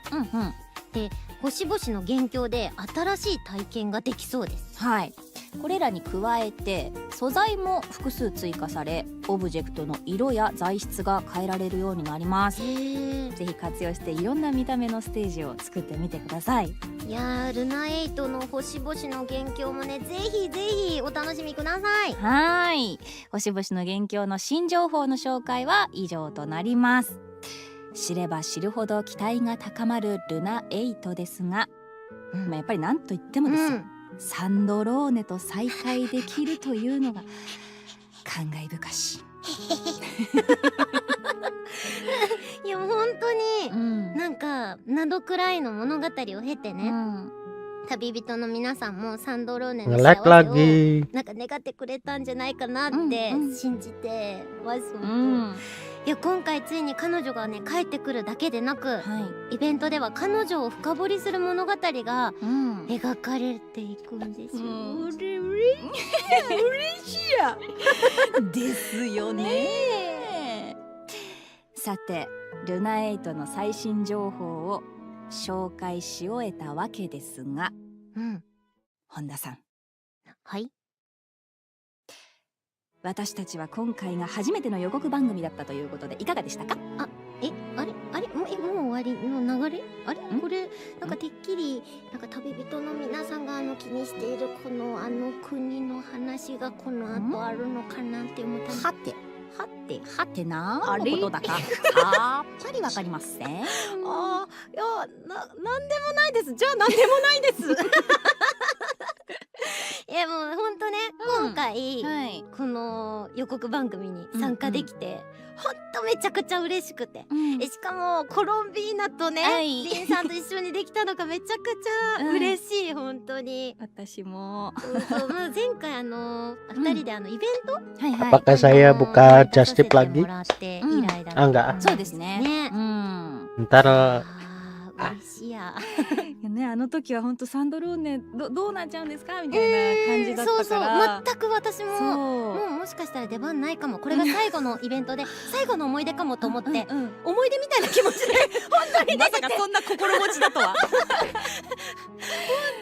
で星々の元凶で新しい体験ができそうです。はい、これらに加えて素材も複数追加されオブジェクトの色や材質が変えられるようになります。ぜひ活用していろんな見た目のステージを作ってみてください。いやー、ルナ8の星々の元凶もね、ぜひぜひお楽しみください。はい、星々の元凶の新情報の紹介は以上となります。知れば知るほど期待が高まるルナ8ですが、やっぱり何と言ってもですよ、サンドローネと再会できるというのが感慨深しいや本当に、なんか7度くらいの物語を経てね、旅人の皆さんもサンドローネの幸せをなんか願ってくれたんじゃないかなって信じてます。いや今回ついに彼女がね帰ってくるだけでなく、イベントでは彼女を深掘りする物語が描かれていくんですよ。嬉しいやですよね。さてルナ8の最新情報を紹介し終えたわけですが、本田さん。はい。私たちは今回が初めての予告番組だったということでいかがでしたか？あれもう終わりの流れ？これなんかてっきりなんか旅人の皆さんが気にしているこの国の話がこの後あるのかなって思った。はてなーのことだかさっぱりわかりません。いやなんでもないです。じゃあなんでもないですいやもうほんとね、今回、この予告番組に参加できて、ほんとめちゃくちゃ嬉しくて、しかもコロンビーナとね、リンさんと一緒にできたのがめちゃくちゃ嬉しい、ほんとに。私も前回2人でイベントApakah saya buka just tip lagi? もらって以来だった。enggak. そうですね。Ntar 嬉しいやね、あの時は本当サンドローネどうなっちゃうんですかみたいな感じだったから、全く私ももしかしたら出番ないかも、これが最後のイベントで最後の思い出かもと思って、思い出みたいな気持ちで本当にまさかそんな心持ちだとは本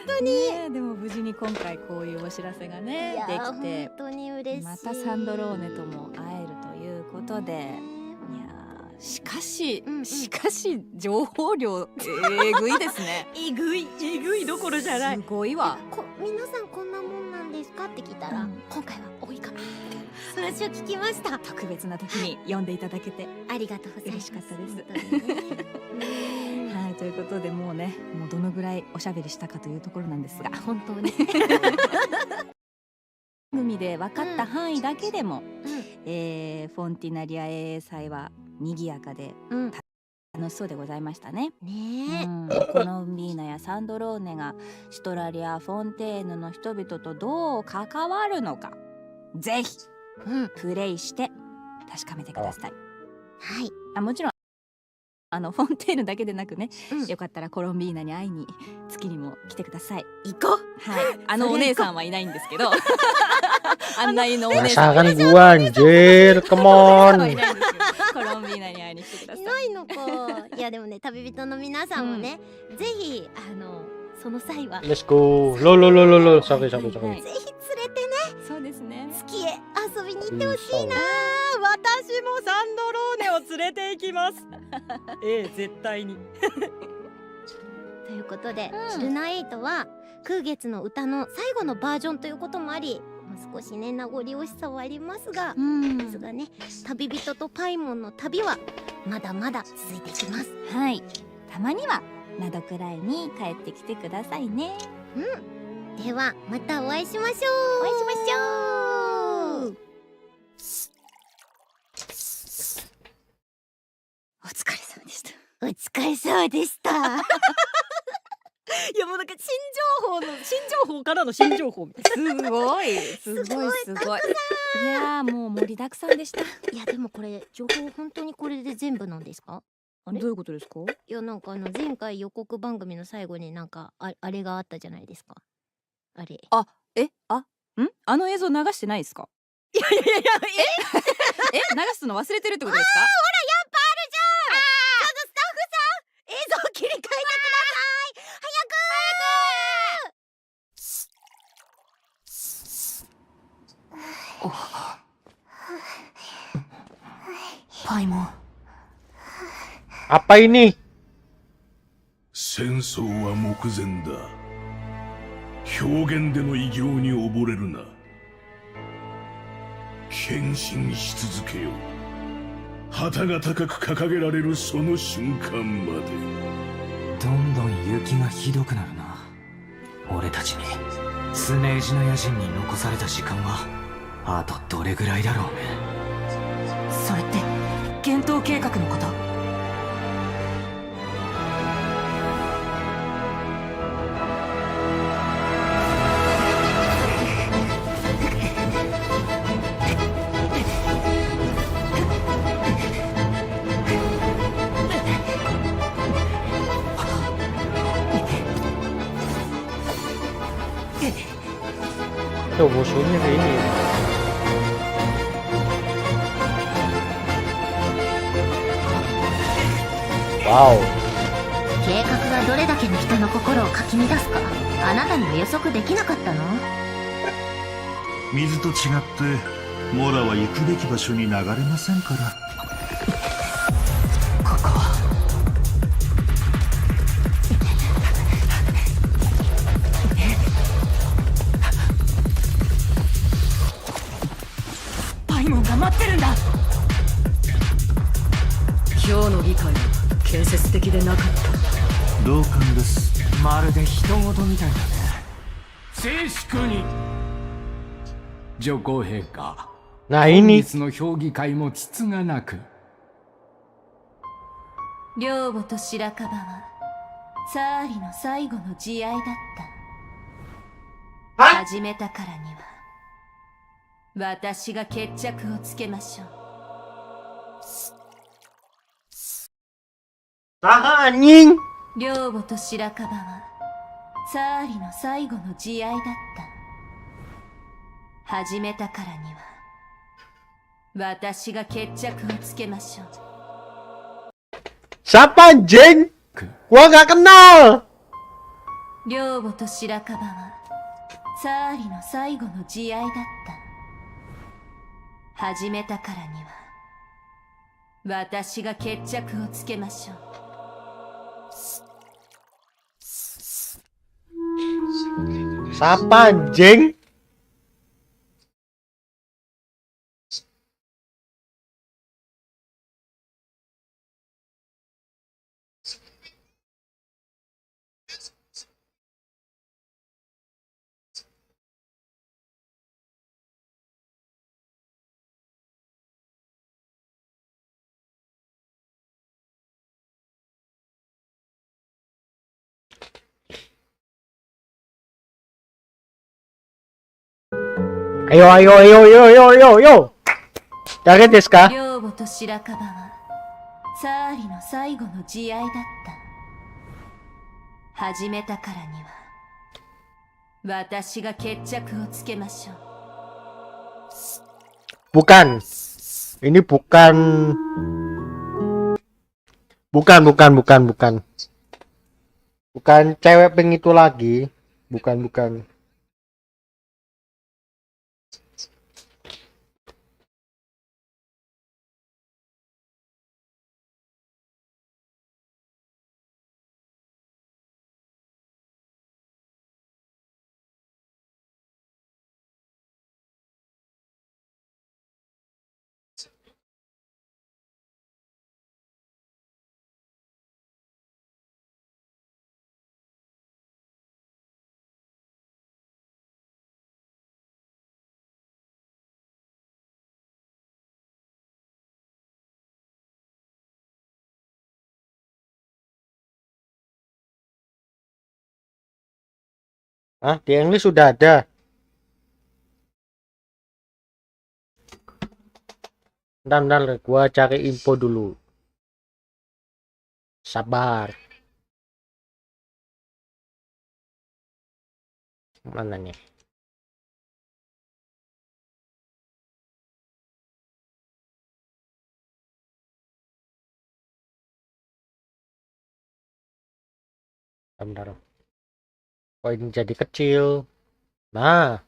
当に、でも無事に今回こういうお知らせがねできて、本当に嬉しい。またサンドローネとも会えるということで、しかし情報量えぐいですね。えぐいどころじゃない。すごいわ。皆さんこんなもんなんですかって聞いたら、今回は多いかなって話を聞きました。特別な時に読んでいただけてありがとうございます。嬉しかったです。はい、ということでもうどのぐらいおしゃべりしたかというところなんですが、本当に番組で分かった範囲だけでも、フォンティナリア英祭は賑やかで、楽しそうでございましたね。コロンビーナやサンドローネがシトラリア・フォンテーヌの人々とどう関わるのか、ぜひプレイして確かめてください。はい。もちろんフォンテーヌだけでなくね、よかったらコロンビーナに会いに月にも来てください。行こう。はい。お姉さんはいないんですけど、案内のお姉 Masa さん kan gua anjir, come on. はいないんですけど、コロンビーナに会いに来てください。いないのか。いやでもね、旅人の皆さんもね、ぜひその際は Let's go. Lo, sorry. ぜひ連れてね、そうですね。月へ遊びに行ってほしいな。私もサンドローネを連れて行きます。絶対に。ということで、ルナ8は空月の歌の最後のバージョンということもあり、少しね名残惜しさはありますが、ですがね、旅人とパイモンの旅はまだまだ続いていきます。はい。たまにはなどくらいに帰ってきてくださいね。ではまたお会いしましょう。お会いしましょう。お疲れ様でした。お疲れ様でした。いやもうなんか新情報からの新情報みたいな。すごい。いやもう盛りだくさんでした。いやでもこれ情報本当にこれで全部なんですか？どういうことですか？いやなんか前回予告番組の最後になんかあれがあったじゃないですか。あれ。あの映像流してないですか？いや流すの忘れてるってことですか？ほらやっぱあるじゃん。ちょっとスタッフさん映像切り替えてください。パイモン。Apa ini? 戦争は目前だ。表現での偉業に溺れるな。献身し続けよ。旗が高く掲げられるその瞬間まで。どんどん雪がひどくなるな。俺たちにスネージナヤ人に残された時間はあとどれぐらいだろうね。それって幻冬計画のこと？Tuh musuhnya kayak ini. Wow. 計画がどれだけの人の心をかき乱すか、あなたには予測できなかったの？水と違ってモラは行くべき場所に流れませんから。ここはパイモンが待ってるんだ。今日の議会は建設的でなかった。同感です。まるで人事みたいだね。静粛に。上皇陛下、Nah ini 本日の評議会もつつがなく。領母と白樺はサーリの最後の慈愛だった。始めたからには私が決着をつけましょう。anjing. 領母と白樺はサーリの最後の慈愛だった。始めたからには私が決着をつけましょう。Siapa anjing? Gua gak kenal. 領母と白樺はサーリの最後の慈愛だった。始めたからには私が決着をつけましょう。Siapa anjing? Ayo. 誰ですか？寮母と白樺はサーリの最後の慈愛だった。始めたからには私が決着をつけましょう。 Bukan. Ini bukan. Bukan cewek pink itu lagi. Bukan. Ah, di English sudah ada. Bentar, gua cari info dulu. Sabar. Mana nih? Bentar. Oh, ini jadi kecil. Nah.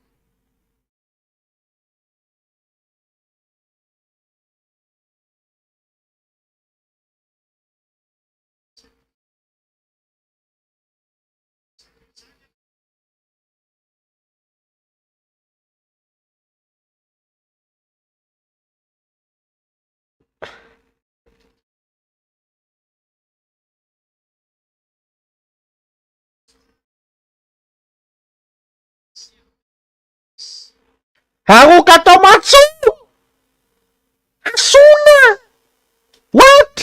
Haruka Tomatsu! Asuna! What?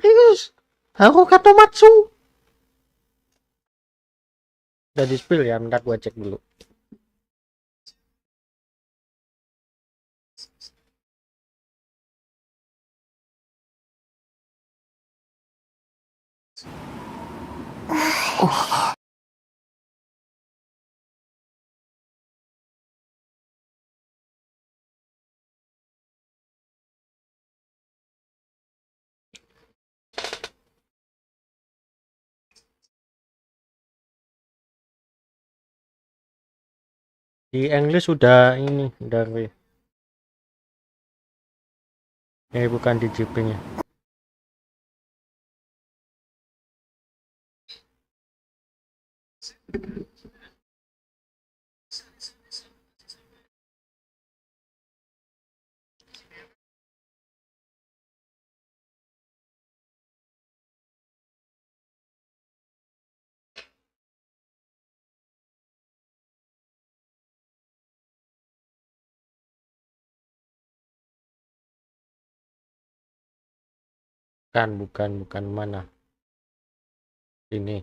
Serius? Haruka Tomatsu? Udah di spill ya, bentar gua cek dulu. Di English sudah ini dari bukan di JP-nya. Bukan mana? Ini.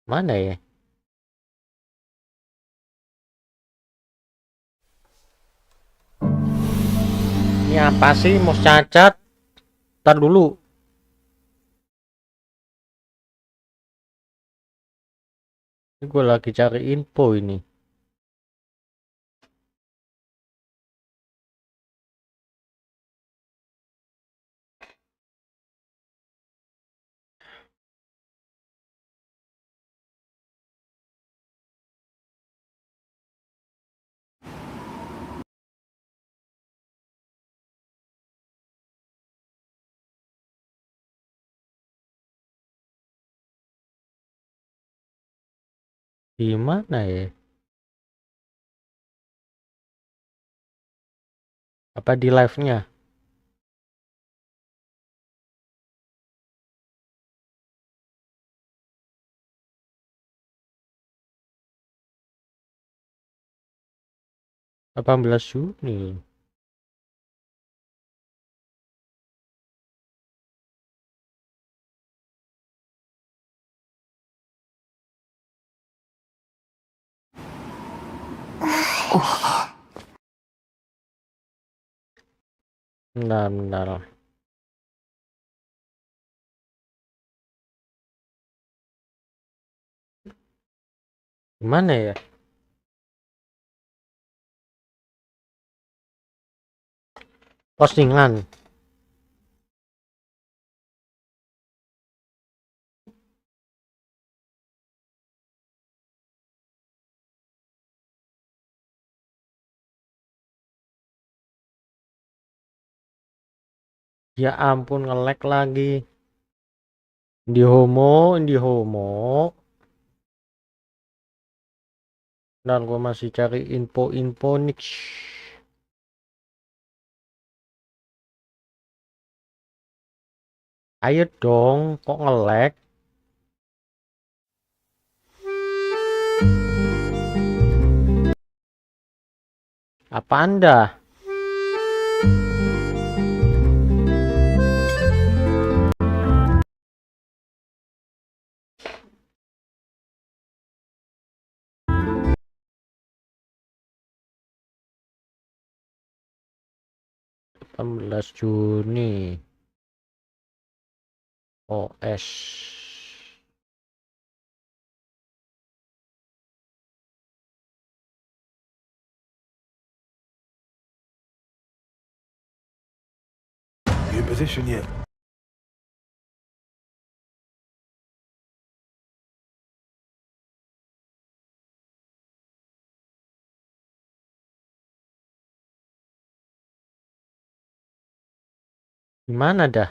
Mana ya? Ini apa sih? Mau cacat? Ntar dulu. Ini gue lagi cari info ini. Di mana ya? Apa di live-nya? Juni. Bentar. Gimana ya? Postingan. Ya ampun, nge-lag lagi. Di homo. Dan gue masih cari info nih. Ayo dong, kok nge-lag? Apa Anda? Juni OS New position yet? gimana dah?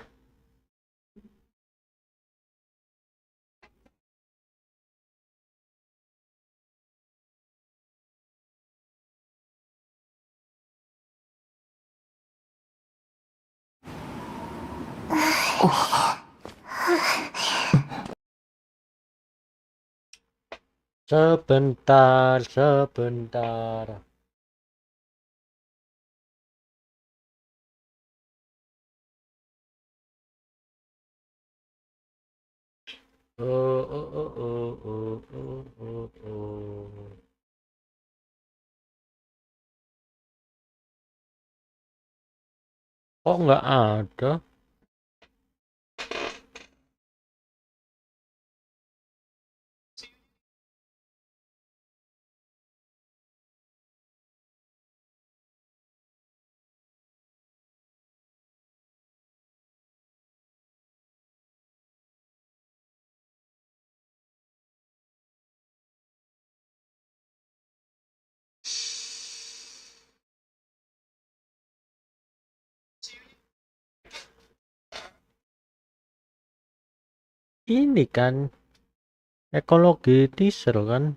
Sebentar. Kok nggak ada? Ini kan ekologi teaser kan?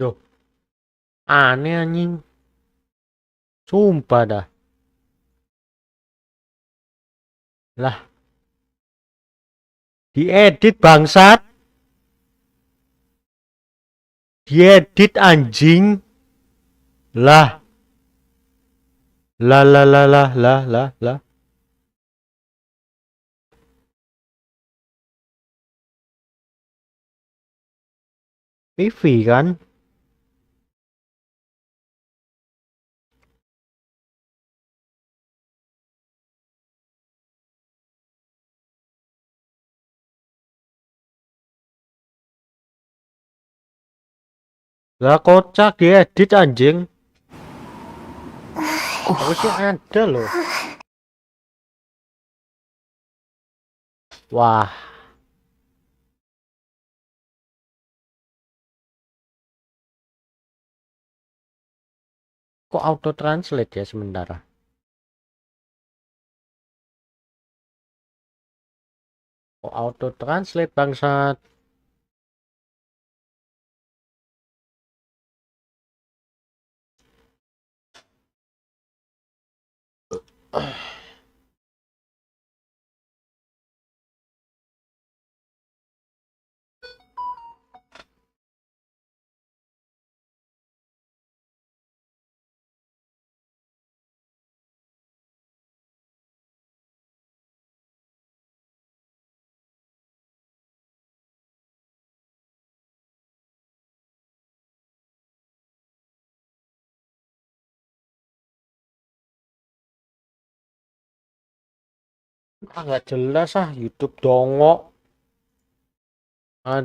Duh, aneh anjing. Sumpah dah. Lah, diedit bangsat. Diedit anjing. Lah. Lah. PV kan? Lah kocak diedit anjing. Harusnya ada loh. Wah. Kok auto translate ya sementara? Kok auto translate bangsat? Nggak jelas YouTube dongok.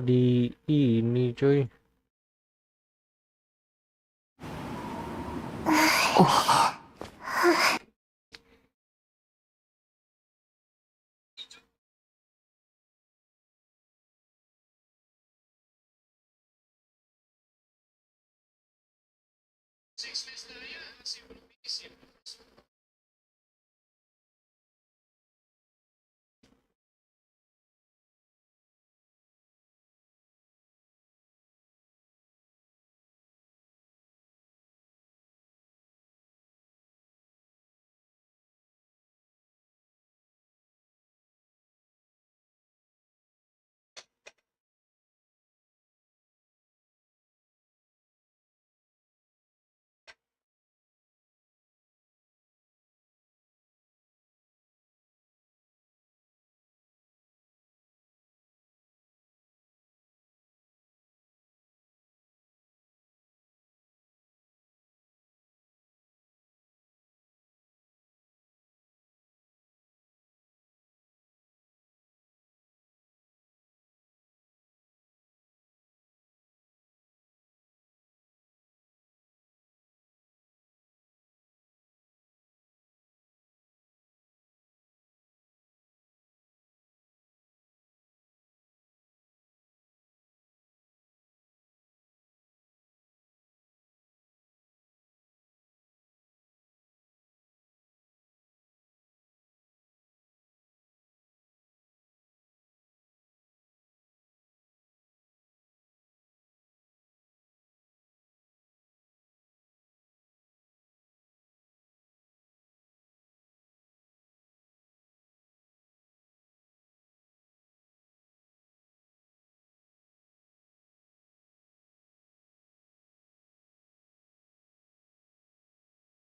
Di ini cuy.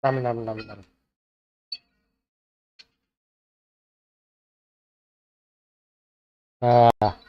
Nam. Ah.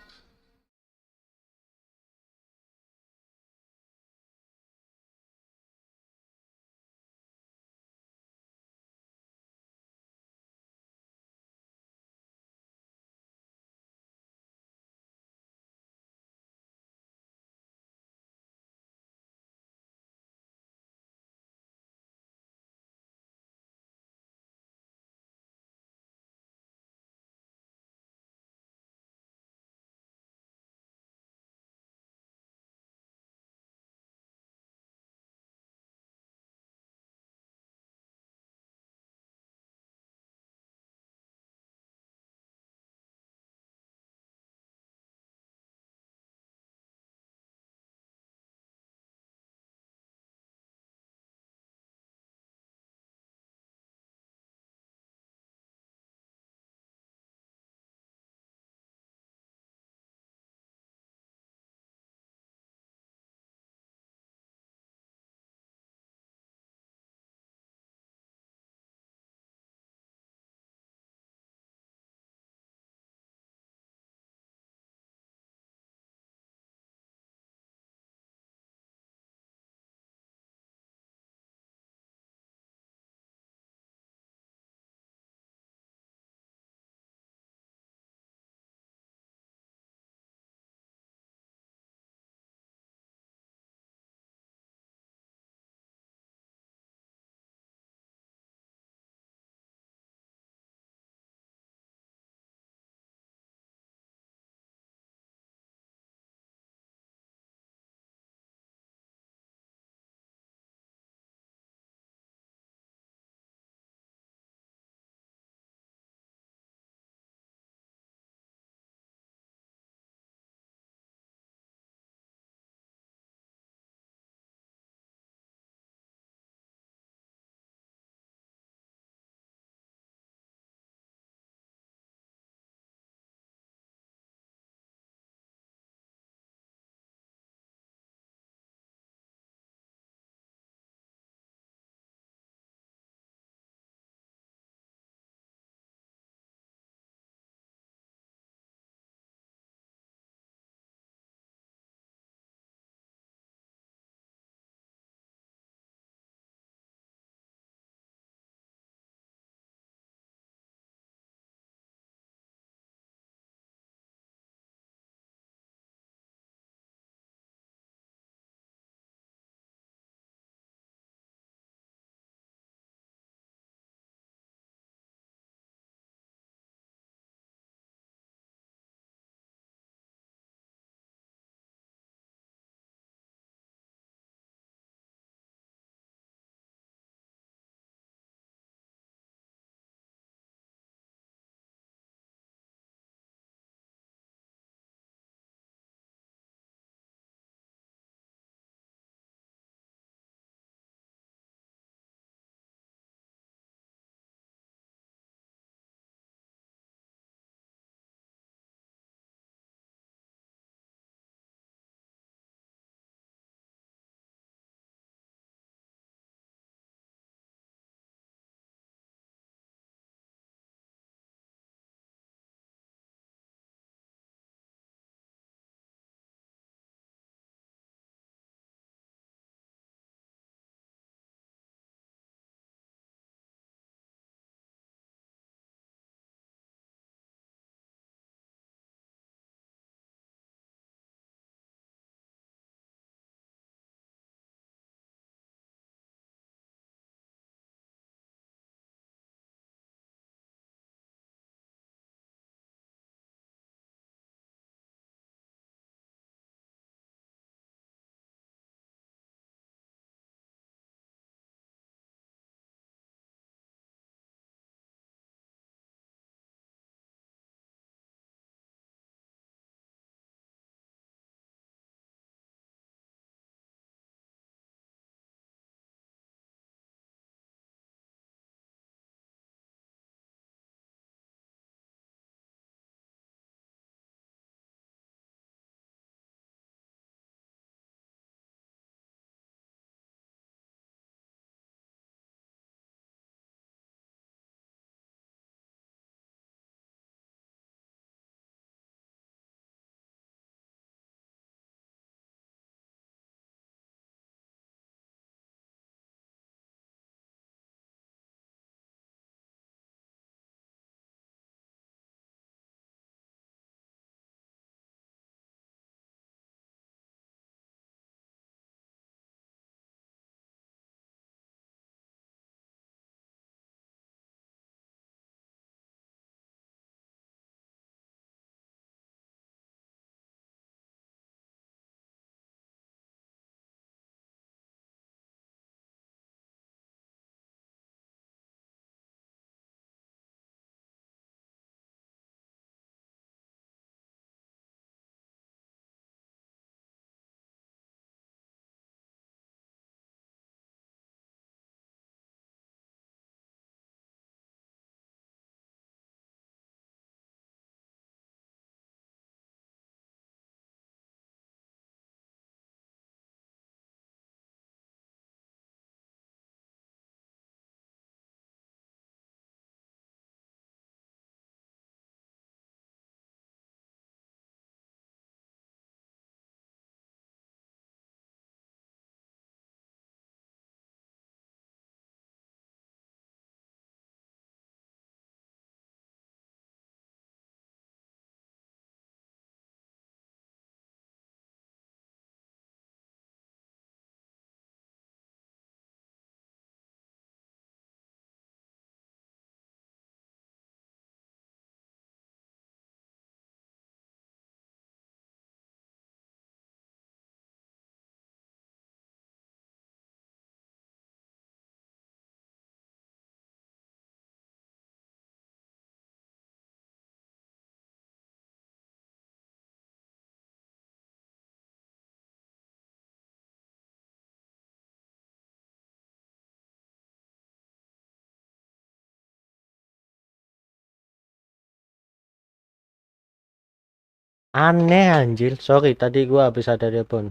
Aneh anjir. Sorry tadi gua habis ada telepon.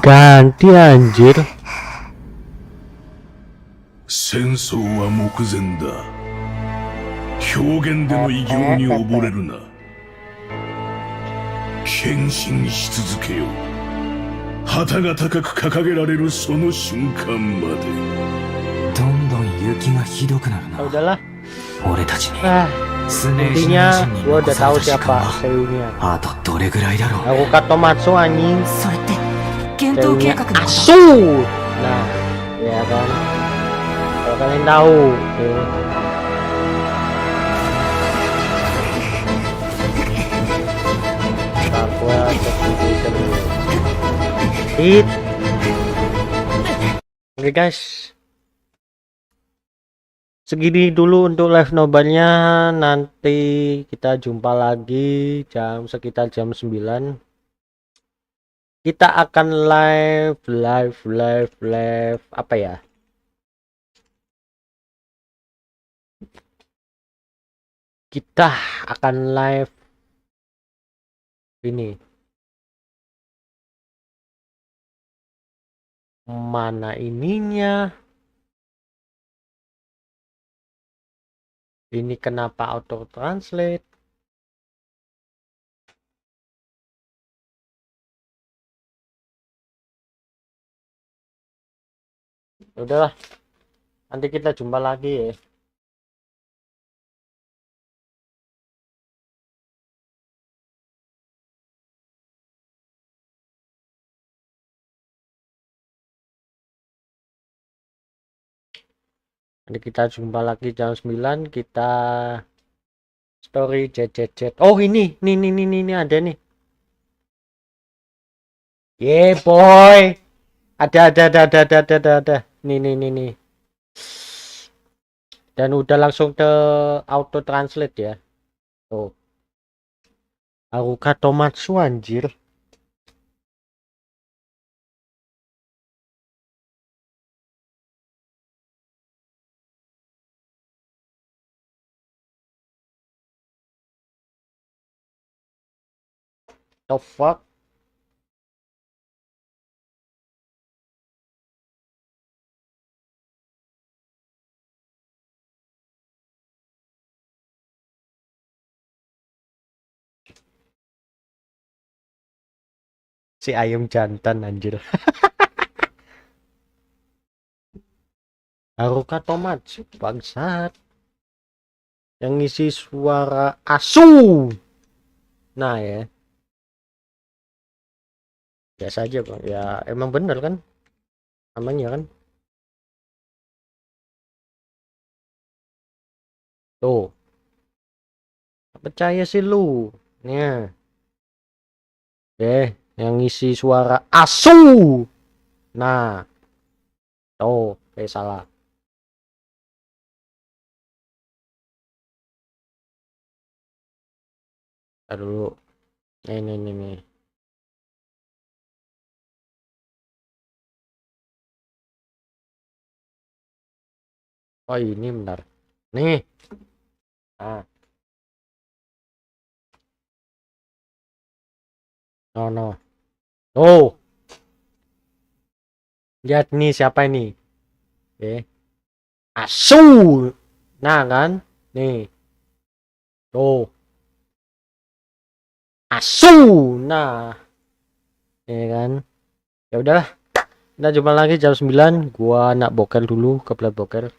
Ganti anjir. 戦争は目前だ。表現での偉業に溺れるな。献身し続けよ。旗が高く掲げられるその瞬間まで。どんどん雪がひどくなるな。 Udahlah. 俺たちに Intinya gua udah tahu siapa Seiunya. あとどれぐらいだろう。 Aku Katomatsu anjing. それって検討計画のこと。 Asu. Nah, ya kan. Kalau kalian tahu, Oke guys, segini dulu untuk live nobarnya. Nanti kita jumpa lagi sekitar jam 9. Kita akan live apa ya? Kita akan live ini. Mana ininya? Ini kenapa auto translate? Udahlah, nanti kita jumpa lagi ya. Nanti kita jumpa lagi jam 9. Kita story jet. Oh ini ada nih. Yeah boy. Ada. Nih. Dan udah langsung ke auto translate ya. Tuh. Haruka Tomatsu anjir. The fuck? Si ayam jantan anjir. Haruka Tomatsu bangsat. Yang ngisi suara asu. Nah ya. Biasa aja bang. Ya emang bener kan. Namanya kan. Tuh. Percaya sih lu. Nih. Yang ngisi suara asu. Nah. Tuh, salah. Ntar dulu. Nih. Oh ini bentar. Nih. Nah. No. Oh. Lihat nih siapa ini. Asu. Nah kan. Nih. Tuh. Asu. Nah. Ya kan. Ya udahlah. Kita jumpa lagi jam 9. Gua nak boker dulu, kebelet boker.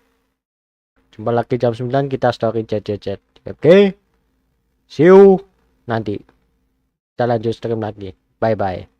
Jumpa lagi jam 9, kita story chat. Oke. See you nanti. Kita lanjut stream lagi. Bye bye.